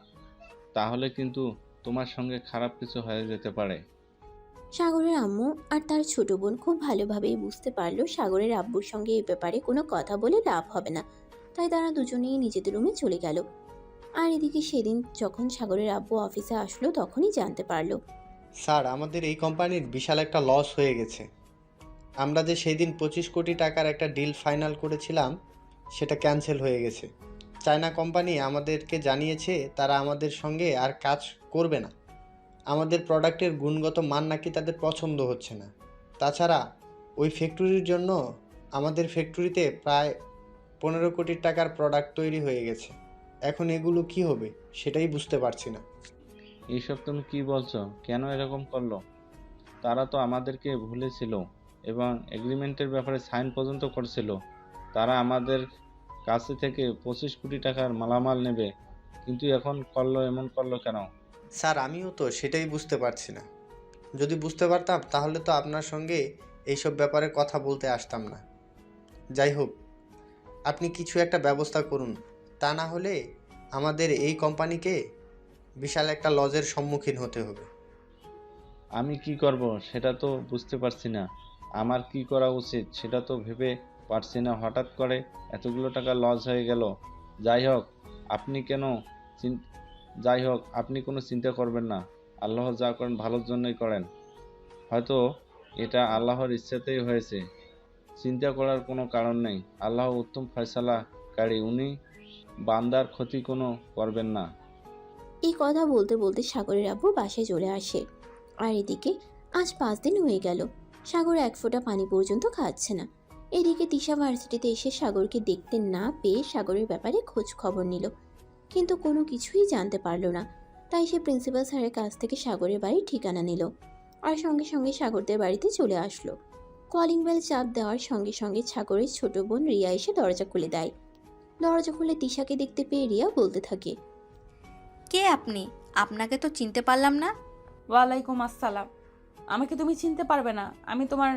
তাহলে কিন্তু তোমার সঙ্গে খারাপ কিছু হয়ে যেতে পারে। সাগরের আম্মু আর তার ছোট বোন খুব ভালোভাবেই বুঝতে পারলো সাগরের আব্বুর সঙ্গে এই ব্যাপারে কোনো কথা বলে লাভ হবে না। তাই তারা দুজনেই নিজেদের রুমে চলে গেল। আর এদিকে সেদিন যখন সাগরের আব্বু অফিসে আসলো তখনই জানতে পারলো। স্যার, আমাদের এই কোম্পানির বিশাল একটা লস হয়ে গেছে। আমরা যে সেই দিন 25 কোটি টাকার একটা ডিল ফাইনাল করেছিলাম সেটা ক্যান্সেল হয়ে গেছে। চায়না কোম্পানি আমাদেরকে জানিয়েছে তারা আমাদের সঙ্গে আর কাজ করবে না। আমাদের প্রোডাক্টের গুণগত মান নাকি তাদের পছন্দ হচ্ছে না। তাছাড়া ওই ফ্যাক্টরির জন্য আমাদের ফ্যাক্টরিতে প্রায় 15 কোটি টাকার প্রোডাক্ট তৈরি হয়ে গেছে। এখন এগুলো কি হবে সেটাই বুঝতে পারছি না। এইসব তুমি কি বলছো? কেন এরকম করলো? তারা তো আমাদেরকে ভুলেছিল এবং এগ্রিমেন্টের ব্যাপারে সাইন পর্যন্ত করেছিল। তারা আমাদের কাছে থেকে 25 কোটি টাকার মালামাল নেবে, কিন্তু এখন করলো, এমন করলো কেন? স্যার, আমিও তো সেটাই বুঝতে পারছি না। যদি বুঝতে পারতাম তাহলে তো আপনার সঙ্গে এইসব ব্যাপারে কথা বলতে আসতাম না। যাই হোক, আপনি কিছু একটা ব্যবস্থা করুন, তা না হলে আমাদের এই কোম্পানিকে বিশাল একটা লজের সম্মুখীন হতে হবে। আমি কি করব সেটা তো বুঝতে পারছি না। আমার কি করা উচিত সেটা তো ভেবে পারছি না। হঠাৎ করে এতগুলো টাকা লস হয়ে গেল। যাই হোক, আপনি কেন চিন- যাই হোক, আপনি কোনো চিন্তা করবেন না। আল্লাহ যা করেন ভালোর জন্যই করেন। হয়তো এটা আল্লাহর ইচ্ছাতেই হয়েছে। চিন্তা করার কোনো কারণ নেই। আল্লাহ উত্তম ফয়সালাকারী, উনি বান্দার ক্ষতি কোনো করবেন না। এই কথা বলতে বলতে সাগরের আব্বু বাসায় চলে আসে। আর এদিকে আজ 5 দিন হয়ে গেল, সাগর এক ফোঁটা পানি পর্যন্ত খাচ্ছে না। এদিকে তিশা ভার্সিটিতে এসে সাগরকে দেখতে না পেয়ে সাগরের ব্যাপারে খোঁজ খবর নিল, কিন্তু কোনো কিছুই জানতে পারলো না। তাই সে প্রিন্সিপাল স্যারের কাছ থেকে সাগরের বাড়ির ঠিকানা নিল আর সঙ্গে সঙ্গে সাগরদের বাড়িতে চলে আসলো। কলিং বেল চাপ দেওয়ার সঙ্গে সঙ্গে সাগরের ছোট বোন রিয়া এসে দরজা খুলে দেয়। দরজা খুলে তিশাকে দেখতে পেয়ে রিয়া বলতে থাকে, কে আপনি? আপনাকে তো চিনতে পারলাম না। ওয়ালাইকুম আসসালাম। আমাকে তুমি চিনতে পারবে না, আমি তোমার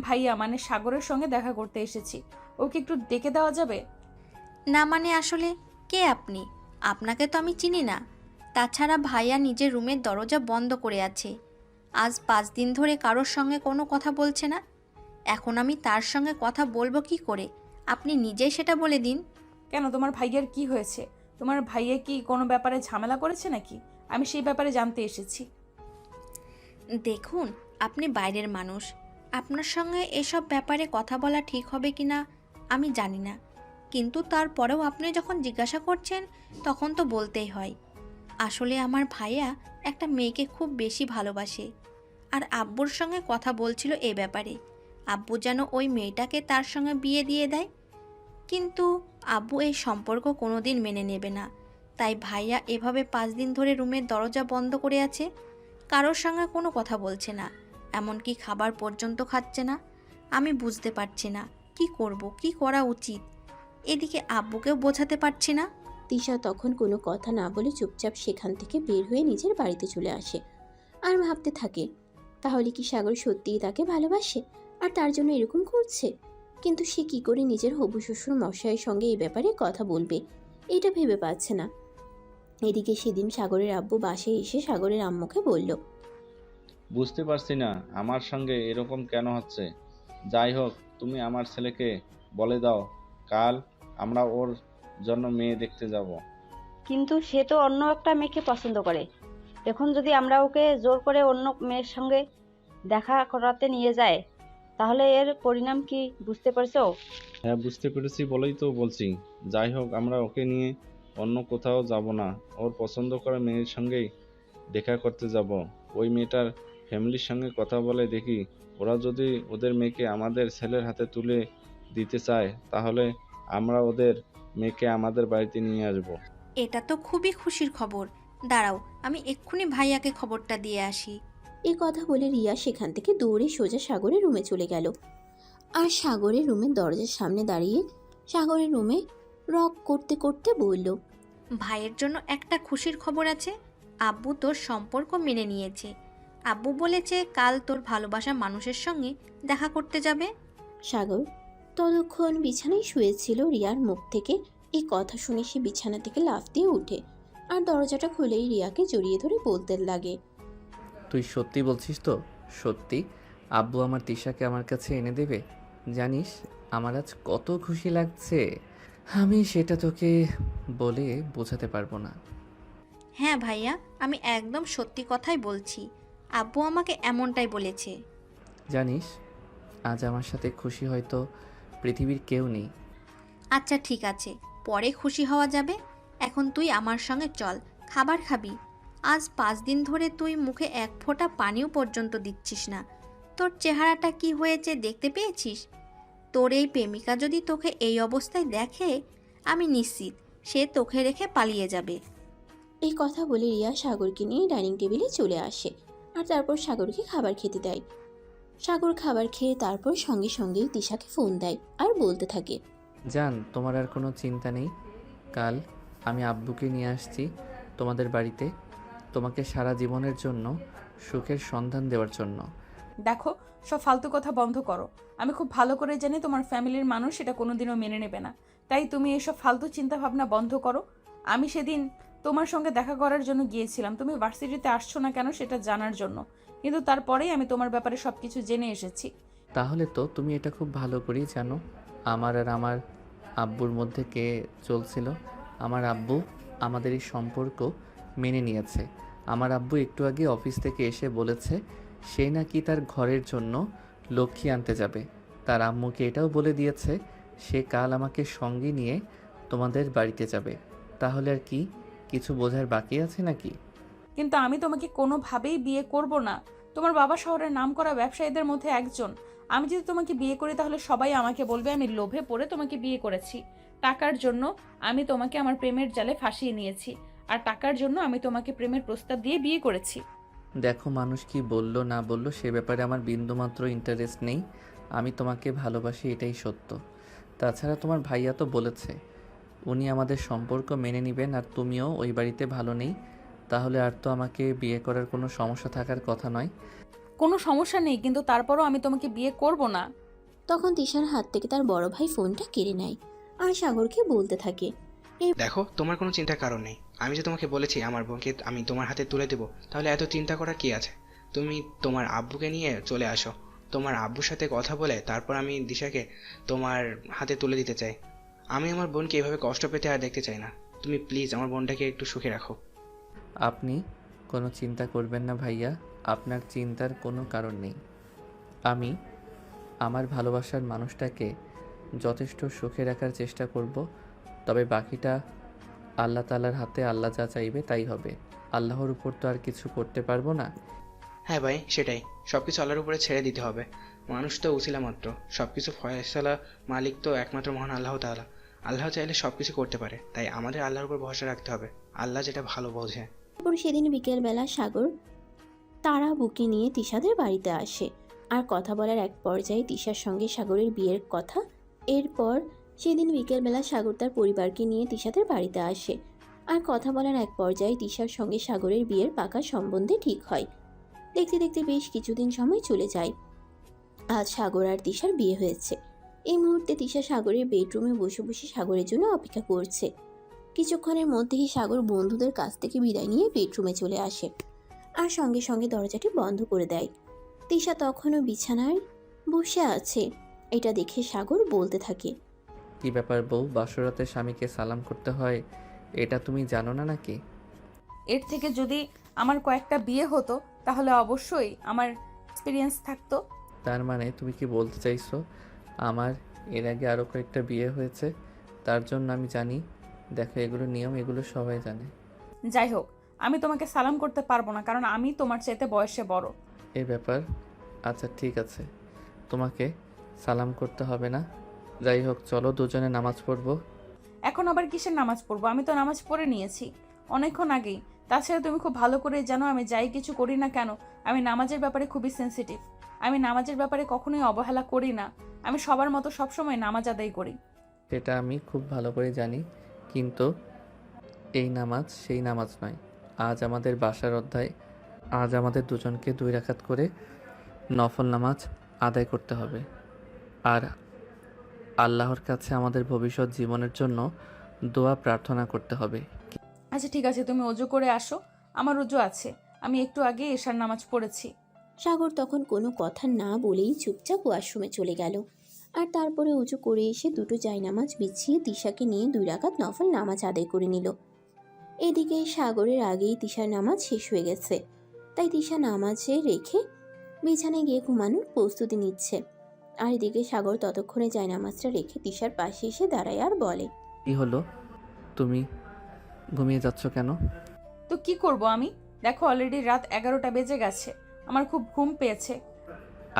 ভাইয়া মানে সাগরের সঙ্গে দেখা করতে এসেছি। ওকে একটু ডেকে দেওয়া যাবে? না মানে আসলে কে আপনি? আপনাকে তো আমি চিনি না। তাছাড়া ভাইয়া নিজের রুমের দরজা বন্ধ করে আছে, আজ 5 দিন ধরে কারোর সঙ্গে কোনো কথা বলছে না। এখন আমি তার সঙ্গে কথা বলবো কি করে? আপনি নিজেই সেটা বলে দিন। কেন, তোমার ভাইয়ের কি হয়েছে? তোমার ভাইয়া কি কোনো ব্যাপারে ঝামেলা করেছে নাকি? আমি সেই ব্যাপারে জানতে এসেছি। দেখুন, আপনি বাইরের মানুষ, আপনার সঙ্গে এসব ব্যাপারে কথা বলা ঠিক হবে কি না আমি জানি না, কিন্তু তারপরেও আপনি যখন জিজ্ঞাসা করছেন তখন তো বলতেই হয়। আসলে আমার ভাইয়া একটা মেয়েকে খুব বেশি ভালোবাসে, আর আব্বুর সঙ্গে কথা বলছিল এ ব্যাপারে। আব্বু যেন ওই মেয়েটাকে তার সঙ্গে বিয়ে দিয়ে দেয়, কিন্তু আব্বু এই সম্পর্ক কোনোদিন মেনে নেবে না। তাই ভাইয়া এভাবে 5 দিন ধরে রুমের দরজা বন্ধ করে আছে, কারোর সঙ্গে কোনো কথা বলছে না, এমনকি খাবার পর্যন্ত খাচ্ছে না। আমি বুঝতে পারছি না কি করব, কি করা উচিত। এদিকে আব্বুকেও বোঝাতে পারছি না। তিশা তখন কোনো কথা না বলে চুপচাপ সেখান থেকে বের হয়ে নিজের বাড়িতে চলে আসে আর ভাবতে থাকে, তাহলে কি সাগর সত্যিই তাকে ভালোবাসে আর তার জন্য এরকম করছে? কিন্তু সে কি করে নিজের হবু শ্বশুর মশাইয়ের সঙ্গে এই ব্যাপারে কথা বলবে, এটা ভেবে পাচ্ছে না। এদিকে সেদিন সাগরের আব্বু বাসায় এসে সাগরের আম্মুকে বলল, বুঝতে পারছি না আমার সঙ্গে এরকম কেন হচ্ছে। যাই হোক, তুমি আমার ছেলেকে বলে দাও কাল আমরা ওর জন্য মেয়ে দেখতে যাব। কিন্তু সে তো অন্য একটা মেয়েকে পছন্দ করে। এখন যদি আমরা ওকে জোর করে অন্য মেয়ের সঙ্গে দেখা করাতে নিয়ে যায়, তাহলে এর পরিণাম কি বুঝতে পারছো? হ্যাঁ, বুঝতে পেরেছি বলেই তো বলছি। যাই হোক, আমরা ওকে নিয়ে অন্য কোথাও যাব না, ওর পছন্দ করা মেয়ের সঙ্গেই দেখা করতে যাব। ওই মেয়েটার ফ্যামিলির সঙ্গে কথা বলে দেখি, ওরা যদি ওদের মেয়েকে আমাদের ছেলের হাতে তুলে দিতে চায় তাহলে আমরা ওদের মেয়েকে আমাদের বাড়িতে নিয়ে আসব। এটা তো খুবই খুশির খবর। দাঁড়াও, আমি এক্ষুনি ভাইয়াকে খবরটা দিয়ে আসি। এই কথা বলে রিয়া সেখান থেকে দৌড়ে সোজা সাগরের রুমে চলে গেল। আর সাগরের রুমের দরজার সামনে দাঁড়িয়ে সাগরের রুমে রক করতে করতে বলল, ভাইয়ের জন্য একটা খুশির খবর আছে। আব্বু তোর সম্পর্ক মেনে নিয়েছে। আব্বু বলেছে কাল তোর ভালোবাসা মানুষের সঙ্গে দেখা করতে যাবে। সাগর ততক্ষণ বিছানায় শুয়েছিল। রিয়ার মুখ থেকে এই কথা শুনে সে বিছানা থেকে লাফ দিয়ে উঠে আর দরজাটা খুলেই রিয়াকে জড়িয়ে ধরে বলতে লাগে, তুই সত্যি বলছিস তো? সত্যি আব্বু আমার তিশাকে আমার কাছে এনে দেবে? জানিস আমার আজ কত খুশি লাগছে, আমি সেটা তোকে বলে বোঝাতে পারবো না। হ্যাঁ ভাইয়া, আমি একদম সত্যি কথাই বলছি। আব্বু আমাকে এমনটাই বলেছে। জানিস আজ আমার সাথে খুশি হয়তো পৃথিবীর কেউ নেই। আচ্ছা ঠিক আছে, পরে খুশি হওয়া যাবে। এখন তুই আমার সঙ্গে চল, খাবার খাবি। আজ 5 দিন ধরে তুই মুখে এক ফোঁটা পানিও পর্যন্ত দিচ্ছিস না। তোর চেহারাটা কি হয়েছে দেখতে পেয়েছিস? তোর এই প্রেমিকা যদি তোকে এই অবস্থায় দেখে, আমি নিশ্চিত সে তোকে রেখে পালিয়ে যাবে। এই কথা বলে রিয়া সাগরকে নিয়ে ডাইনিং টেবিলে চলে আসে আর তারপর সাগরকে খাবার খেতে দেয়। সাগর খাবার খেয়ে তারপর সঙ্গে সঙ্গেই তিশাকে ফোন দেয় আর বলতে থাকে, জান, তোমার আর কোনো চিন্তা নেই। কাল আমি আব্বুকে নিয়ে আসছি তোমাদের বাড়িতে, তোমাকে সারা জীবনের জন্য সুখের সন্ধান দেওয়ার জন্য। দেখো, সব ফালতু কথা বন্ধ করো। আমি খুব ভালো করে জানি তোমার ফ্যামিলির মানুষ এটা কোনোদিনও মেনে নেবে না। তাই তুমি এসব ফালতু চিন্তা ভাবনা বন্ধ করো। আমি সেদিন তোমার সঙ্গে দেখা করার জন্য গিয়েছিলাম, তুমি ভার্সিটিতে আসছো না কেন সেটা জানার জন্য, কিন্তু তারপরেই আমি তোমার ব্যাপারে সব কিছু জেনে এসেছি। তাহলে তো তুমি এটা খুব ভালো করেই জানো আমার আর আমার আব্বুর মধ্যে কে চলছিল। আমার আব্বু আমাদের এই সম্পর্ক মেনে নিয়েছে। আমার আব্বু একটু আগে অফিস থেকে এসে বলেছে সে নাকি তার ঘরের জন্য লক্ষ্মী আনতে যাবে। তার আম্মুকে এটাও বলে দিয়েছে সে কাল আমাকে সঙ্গে নিয়ে তোমাদের বাড়িতে যাবে। তাহলে আর কি কিছু বোঝার বাকি আছে নাকি? কিন্তু আমি তোমাকে কোনোভাবেই বিয়ে করব না। তোমার বাবা শহরের নামকরা ব্যবসায়ীদের মধ্যে একজন। আমি যদি তোমাকে বিয়ে করি তাহলে সবাই আমাকে বলবে আমি লোভে পড়ে তোমাকে বিয়ে করেছি। টাকার জন্য আমি তোমাকে আমার প্রেমের জালে ফাঁসিয়ে নিয়েছি, আর টাকার জন্য আমি তোমাকে প্রেমের প্রস্তাব দিয়ে বিয়ে করেছি। দেখো, মানুষ কি বললো না বললো সে ব্যাপারে আমার বিন্দুমাত্র ইন্টারেস্ট নেই। আমি তোমাকে ভালোবাসি, এটাই সত্য। তাছাড়া তোমার ভাইয়া তো বলেছে উনি আমাদের সম্পর্ক মেনে নেবেন, আর তুমিও ওই বাড়িতে ভালো নেই। তাহলে আর তো আমাকে বিয়ে করার কোনো সমস্যা থাকার কথা নয়। কোনো সমস্যা নেই, কিন্তু তারপরও আমি তোমাকে বিয়ে করব না। তখন তিশার হাত থেকে তার বড় ভাই ফোনটা কেড়ে নেয় আর সাগরকে বলতে থাকে, দেখো, তোমার কোনো চিন্তার কারণ নেই। আমি যে তোমাকে বলেছি আমার বোনকে আমি তোমার হাতে তুলে দেবো, তাহলে এত চিন্তা করার কি আছে? তুমি তোমার আব্বুকে নিয়ে চলে আসো, তোমার আব্বুর সাথে কথা বলে তারপর আমি দিশাকে তোমার হাতে তুলে দিতে চাই। আমি আমার বোনকে এভাবে কষ্ট পেতে আর দেখতে চাই না। তুমি প্লিজ আমার বোনটাকে একটু সুখে রাখো। আপনি কোনো চিন্তা করবেন না ভাইয়া, আপনার চিন্তার কোনো কারণ নেই। আমি আমার ভালোবাসার মানুষটাকে যথেষ্ট সুখে রাখার চেষ্টা করব, তবে বাকিটা আল্লাহ তাআলার হাতে, আল্লাহ যা চাইবে তাই হবে। আল্লাহর উপর তো আর কিছু করতে পারবো না। হ্যাঁ ভাই, সেটাই, সব কিছু আল্লাহর উপরে ছেড়ে দিতে হবে। মানুষ তো উছিলা মাত্র, সব কিছু ফয়সালা মালিক তো একমাত্র মহান আল্লাহ তাআলা। আল্লাহ চাইলে সব কিছু করতে পারে, তাই আমাদের আল্লাহর উপর ভরসা রাখতে হবে। আল্লাহ যেটা ভালো বোঝে। তারপর সেদিন বিকেলবেলা সাগর তারা বুকে নিয়ে তিশাদের বাড়িতে আসে। আর কথা বলার এক পর্যায়ে তিশার সঙ্গে সাগরের বিয়ের কথা। এরপর সেদিন বিকেলবেলা সাগর তার পরিবারকে নিয়ে তিশাদের বাড়িতে আসে। আর কথা বলার এক পর্যায়ে তিশার সঙ্গে সাগরের বিয়ের পাকা সম্বন্ধে ঠিক হয়। দেখতে দেখতে বেশ কিছুদিন সময় চলে যায়। আজ সাগর আর তিশার বিয়ে হয়েছে। এই মুহূর্তে তিশা সাগরের বেডরুমে বসে বসে সাগরের জন্য অপেক্ষা করছে। কিছুক্ষণের মধ্যেই সাগর বন্ধুদের কাছ থেকে বিদায় নিয়ে বেডরুমে চলে আসে আর সঙ্গে সঙ্গে দরজাটি বন্ধ করে দেয়। তিশা তখনও বিছানায় বসে আছে। এটা দেখে সাগর বলতে থাকে, কি ব্যাপার বউ, বাসরাতে স্বামীকে সালাম করতে হয়, এটা তুমি জানো না নাকি? এর থেকে যদি আমার কয়েকটা বিয়ে হতো তাহলে অবশ্যই আমার এক্সপিরিয়েন্স থাকতো। তার মানে তুমি কি বলতে চাইছো আমার এর আগে আরও কয়েকটা বিয়ে হয়েছে, তার জন্য আমি জানি? দেখো, এগুলো নিয়ম, এগুলো সবাই জানে। যাই হোক, আমি তোমাকে সালাম করতে পারবো না, কারণ আমি তোমার চাইতে বয়সে বড়। এই ব্যাপার, আচ্ছা ঠিক আছে, তোমাকে সালাম করতে হবে না। যাই হোক, চলো দুজনে নামাজ পড়বো। এখন আবার কিসের নামাজ পড়বো? আমি তো নামাজ পড়ে নিয়েছি অনেকক্ষণ আগেই। তাছাড়া তুমি খুব ভালো করে জানো আমি যাই কিছু করি না কেন, আমি নামাজের ব্যাপারে খুবই সেনসিটিভ। আমি নামাজের ব্যাপারে কখনোই অবহেলা করি না। আমি সবার মতো সবসময় নামাজ আদায় করি। সেটা আমি খুব ভালো করে জানি, কিন্তু এই নামাজ সেই নামাজ নয়। আজ আমাদের বাসার অধ্যায়, আজ আমাদের দুজনকে 2 রাকাত করে নফল নামাজ আদায় করতে হবে। আর আল্লাহর কাছে আমাদের ভবিষ্যৎ জীবনের জন্য দোয়া প্রার্থনা করতে হবে। আচ্ছা ঠিক আছে, তুমি অজু করে আসো। আমার অজু আছে, আমি একটু আগে এশার নামাজ পড়েছি। সাগর তখন কোনো কথা না বলেই চুপচাপ ওয়াশরুমে চলে গেল। আর তারপরে উঁচু করে এসে দুটো জায়নামাজ বিছিয়ে তিশাকে নিয়ে 2 রাকাত নফল নামাজ আদায় করে নিল। এদিকে সাগরের আগেই তিশার নামাজ শেষ হয়ে গেছে, তাই তিশা নামাজে রেখে বিছানায় গিয়ে ঘুমানোর প্রস্তুতি নিচ্ছে। আর এদিকে সাগর ততক্ষণে জায়নামাজটা রেখে তিশার পাশে এসে দাঁড়ায় আর বলে, কি হলো, তুমি ঘুমিয়ে যাচ্ছ কেন? তো কি করব আমি? দেখো, অলরেডি রাত 11টা বেজে গেছে, আমার খুব ঘুম পেয়েছে।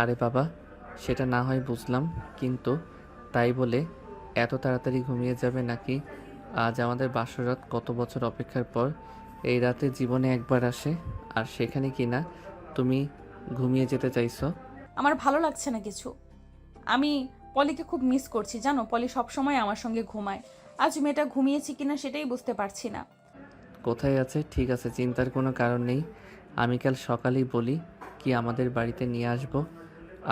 আরে বাবা, সেটা না হয় বুঝলাম, কিন্তু তাই বলে এত তাড়াতাড়ি ঘুমিয়ে যাবে নাকি? আজ আমাদের বাসরাত কত বছর অপেক্ষার পর এই রাতে জীবনে একবার আসে, আর সেখানে কি না তুমি ঘুমিয়ে যেতে চাইছো? আমার ভালো লাগছে না কিছু। আমি পলিকে খুব মিস করছি, জানো? পলি সবসময় আমার সঙ্গে ঘুমায়। আজ মেয়েটা ঘুমিয়েছি কিনা সেটাই বুঝতে পারছি না। কোথায় আছে? ঠিক আছে, চিন্তার কোনো কারণ নেই। আমি কাল সকালেই বলি কি আমাদের বাড়িতে নিয়ে আসবো,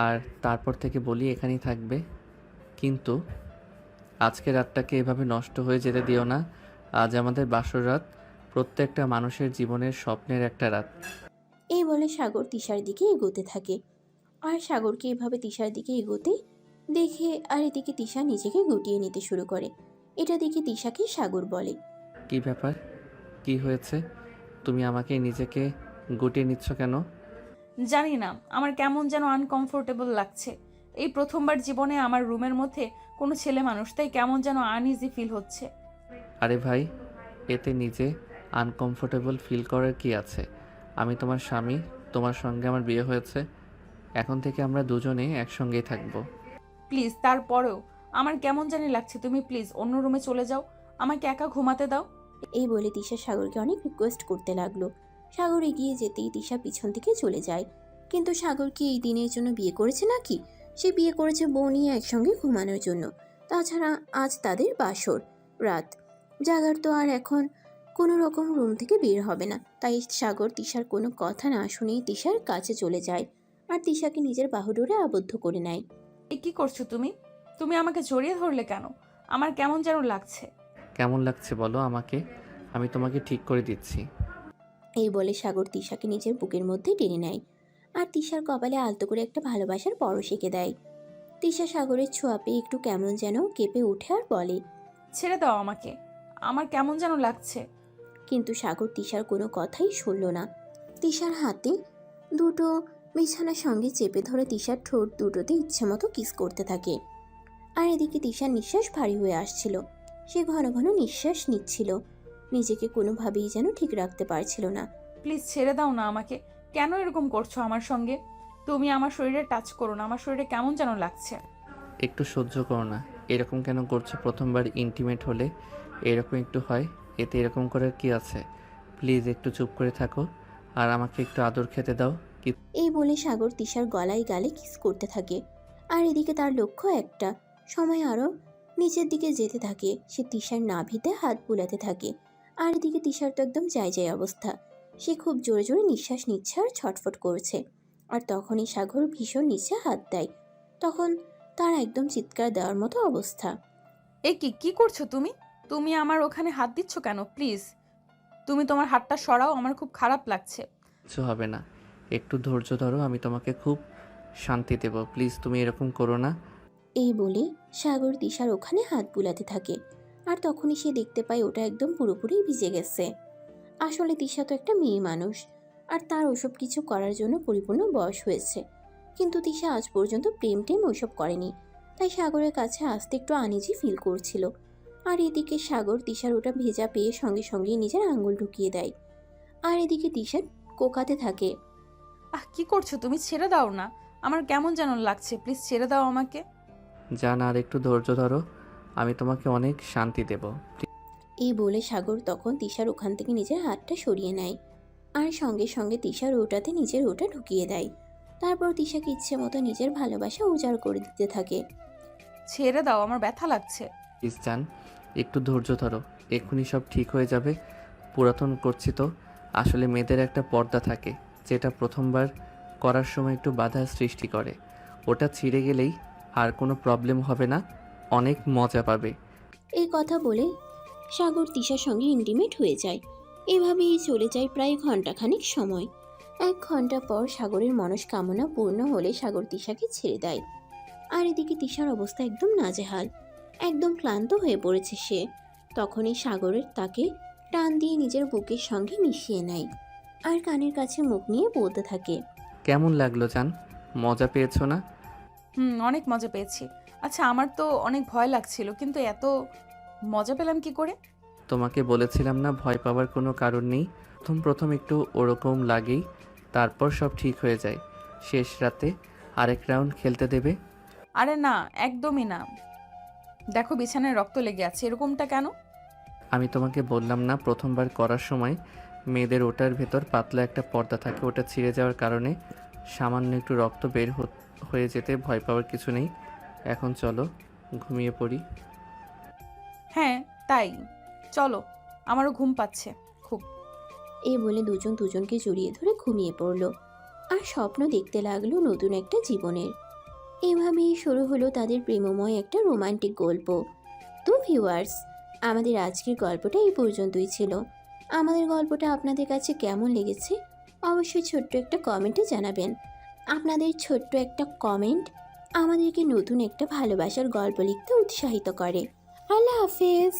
আর তারপর থেকে বলি এখানেই থাকবে। কিন্তু আজকে রাতটাকে এভাবে নষ্ট হয়ে যেতে দিও না। আজ আমাদের বাসর রাত, প্রত্যেকটা মানুষের জীবনের স্বপ্নের একটা রাত। এই বলে সাগর তিশার দিকে এগোতে থাকে। আর সাগরকে এভাবে তিশার দিকে এগোতে দেখে আর এদিকে তিশা নিজেকে গুটিয়ে নিতে শুরু করে। এটা দেখে তিশাকে সাগর বলে, কি ব্যাপার, কি হয়েছে? তুমি আমাকে নিজেকে গুটিয়ে নিচ্ছ কেন? জানি না, আমার কেমন যেন আনকমফোর্টেবল লাগছে। এই প্রথমবার জীবনে আমার রুমের মধ্যে কোনো ছেলে মানুষ, তাই কেমন যেন আনইজি ফিল হচ্ছে। আরে ভাই, এতে নিজে আনকমফোর্টেবল ফিল করার কি আছে? আমি তোমার স্বামী, তোমার সঙ্গে আমার বিয়ে হয়েছে, এখন থেকে আমরা দুজনে একসঙ্গেই থাকবো। প্লিজ, তারপরেও আমার কেমন জানি লাগছে। তুমি প্লিজ অন্য রুমে চলে যাও, আমাকে একা ঘুমাতে দাও। এই বলে তিশা সাগরকে অনেক রিকোয়েস্ট করতে লাগলো। সাগর এগিয়ে যেতেই তিশা পিছন থেকে চলে যায়। কিন্তু সাগর কি এই দিনের জন্য বিয়ে করেছে নাকি? সে বিয়ে করেছে বউ নিয়ে একসঙ্গে ঘুমানোর জন্য। তাছাড়া আজ তাদের বাসর রাত, জাগার তো আর এখন কোনো রকম রুম থেকে বের হবে না। তাই সাগর তিশার কোনো কথা না শুনেই তিশার কাছে চলে যায় আর তিশাকে নিজের বাহুডোরে আবদ্ধ করে নেয়। এ কি করছো তুমি? তুমি আমাকে জড়িয়ে ধরলে কেন? আমার কেমন যেন লাগছে। কেমন লাগছে বলো আমাকে, আমি তোমাকে ঠিক করে দিচ্ছি। এই বলে সাগর তিশাকে নিজের বুকের মধ্যে টেনে নেয় আর আর তিশার কপালে আলতো করে একটা ভালোবাসার পরশ এঁকে দেয়। তিশা সাগরের ছোঁয়া পেয়ে একটু কেমন যেন কেঁপে ওঠে আর বলে, ছেড়ে দাও আমাকে, আমার কেমন যেন লাগছে। কিন্তু সাগর তিশার কোনো কথাই শুনল না। তিশার হাতে দুটো বিছানার সঙ্গে চেপে ধরে তিশার ঠোঁট দুটোতে ইচ্ছে মতো কিস করতে থাকে। আর এদিকে তিশার নিঃশ্বাস ভারী হয়ে আসছিল। সে ঘন ঘন নিঃশ্বাস নিচ্ছিল, নিজেকে কোনোভাবেই যেন ঠিক রাখতে পারছিল না। প্লিজ ছেড়ে দাও না আমাকে, কেন এরকম করছো আমার সঙ্গে? তুমি আমার শরীরে টাচ করো না, আমার শরীরে কেমন যেন লাগছে। একটু সহ্য করো না। এরকম কেন করছো? প্রথমবার ইন্টিমেট হলে এরকম একটু হয়, এতে এরকম করার কি আছে? প্লিজ একটু চুপ করে থাকো আর আমাকে একটু আদর খেতে দাও। এই বলে সাগর তিশার গলায় গালে কিস করতে থাকে। আর এদিকে তার লক্ষ্য একটা, সময় আরও নিচের দিকে যেতে থাকে। সে তিশার নাভিতে হাত বুলাতে থাকে। আর এদিকে তিশার তো একদম যায় অবস্থা। সে খুব জোরে জোরে নিঃশ্বাস নিচ্ছে আর ছটফট করছে। আর তখনই সাগর ভীষণ নিচে হাত দেয়। তখন তার একদম চিৎকার দেওয়ার মতো অবস্থা। এ কি করছো তুমি? তুমি আমার ওখানে হাত দিচ্ছ কেন? প্লিজ তুমি তোমার হাতটা সরাও, আমার খুব খারাপ লাগছে। কিছু হবে না, একটু ধৈর্য ধরো, আমি তোমাকে খুব শান্তি দেব। প্লিজ তুমি এরকম করো না। এই বলে সাগর তিশার ওখানে হাত বুলাতে থাকে। আর তখনই সে দেখতে পায় ওটা একদম পুরোপুরি ভিজে গেছে। আসলে তিশা তো একটা মেয়ে মানুষ, আর তার ওসব কিছু করার জন্য পরিপূর্ণ বয়স হয়েছে। কিন্তু তিশা আজ পর্যন্ত প্রেম টেম ওইসব করেনি, তাই সাগরের কাছে আসতে একটু আনইজি ফিল করছিল। আর এদিকে সাগর তিশার ওটা ভেজা পেয়ে সঙ্গে সঙ্গেই নিজের আঙুল ঢুকিয়ে দেয়। আর এদিকে তিশা কোকাতে থাকে। কি করছো তুমি? ছেড়ে দাও না, আমার কেমন যেন লাগছে, প্লিজ ছেড়ে দাও আমাকে। জান, আর একটু ধৈর্য ধরো, আমি তোমাকে অনেক শান্তি দেব। এই বলে সাগর তখন তিশার ওখান থেকে নিজের হাতটা সরিয়ে নেয়। আর সঙ্গে সঙ্গে তিশার ওটাতে নিজের ওটা ঢুকিয়ে দেয়। তারপর তিশাকে ইচ্ছে মতো নিজের ভালোবাসা উজাড় করে দিতে থাকে। ছেড়ে দাও, আমার ব্যথা লাগছে। প্লিজ জান, একটু ধৈর্য ধরো, এক্ষুনি সব ঠিক হয়ে যাবে। পুরাতন করছি তো। আসলে মেয়েদের একটা পর্দা থাকে, যেটা প্রথমবার করার সময় একটু বাধা সৃষ্টি করে। ওটা ছিঁড়ে গেলেই আর কোনো প্রবলেম হবে না, অনেক মজা পাবে। এই কথা বলে সাগর তিশার সঙ্গে ইন্টিমেট হয়ে যায়। এভাবেই চলে যায় প্রায় ঘন্টাখানেক সময়। 1 ঘন্টা পর সাগরের মনস্কামনা পূর্ণ হলে সাগর তিশাকে ছেড়ে দেয়। আর এদিকে তিশার অবস্থা একদম নাজেহাল, একদম ক্লান্ত হয়ে পড়েছে সে। তখনই সাগরের তাকে টান দিয়ে নিজের বুকের সঙ্গে মিশিয়ে নেয় আর কানের কাছে মুখ নিয়ে বলতে থাকে, কেমন লাগলো জান? মজা পেয়েছো না? অনেক মজা পেয়েছি। আচ্ছা, আমার তো অনেক ভয় লাগছিল, কিন্তু এত মজা পেলাম কি করে? তোমাকে বলেছিলাম না, ভয় পাওয়ার কোনো কারণ নেই। প্রথম একটু ওরকম লাগেই, তারপর সব ঠিক হয়ে যায়। শেষ রাতে আরেক রাউন্ড খেলতে দেবে? আরে না, একদমই না। দেখো বিছানায় রক্ত লেগে আছে, এরকমটা কেন? আমি তোমাকে বললাম না, প্রথমবার করার সময় মেয়েদের ওটার ভেতর পাতলা একটা পর্দা থাকে, ওটা ছিঁড়ে যাওয়ার কারণে সামান্য একটু রক্ত বের হয়ে যেতে ভয় পাওয়ার কিছু নেই। এখন চলো ঘুমিয়ে পড়ি। হ্যাঁ তাই, চলো, আমারও ঘুম পাচ্ছে খুব। এই বলে দুজন দুজনকে জড়িয়ে ধরে ঘুমিয়ে পড়ল আর স্বপ্ন দেখতে লাগলো নতুন একটা জীবনের। এভাবেই শুরু হলো তাদের প্রেমময় একটা রোমান্টিক গল্প। তো ভিউয়ার্স, আমাদের আজকের গল্পটা এই পর্যন্তই ছিল। আমাদের গল্পটা আপনাদের কাছে কেমন লেগেছে অবশ্যই ছোট্ট একটা কমেন্টে জানাবেন। আপনাদের ছোট্ট একটা কমেন্ট আমাদেরকে নতুন একটা ভালোবাসার গল্প লিখতে উৎসাহিত করে। আল্লাহ হাফেজ।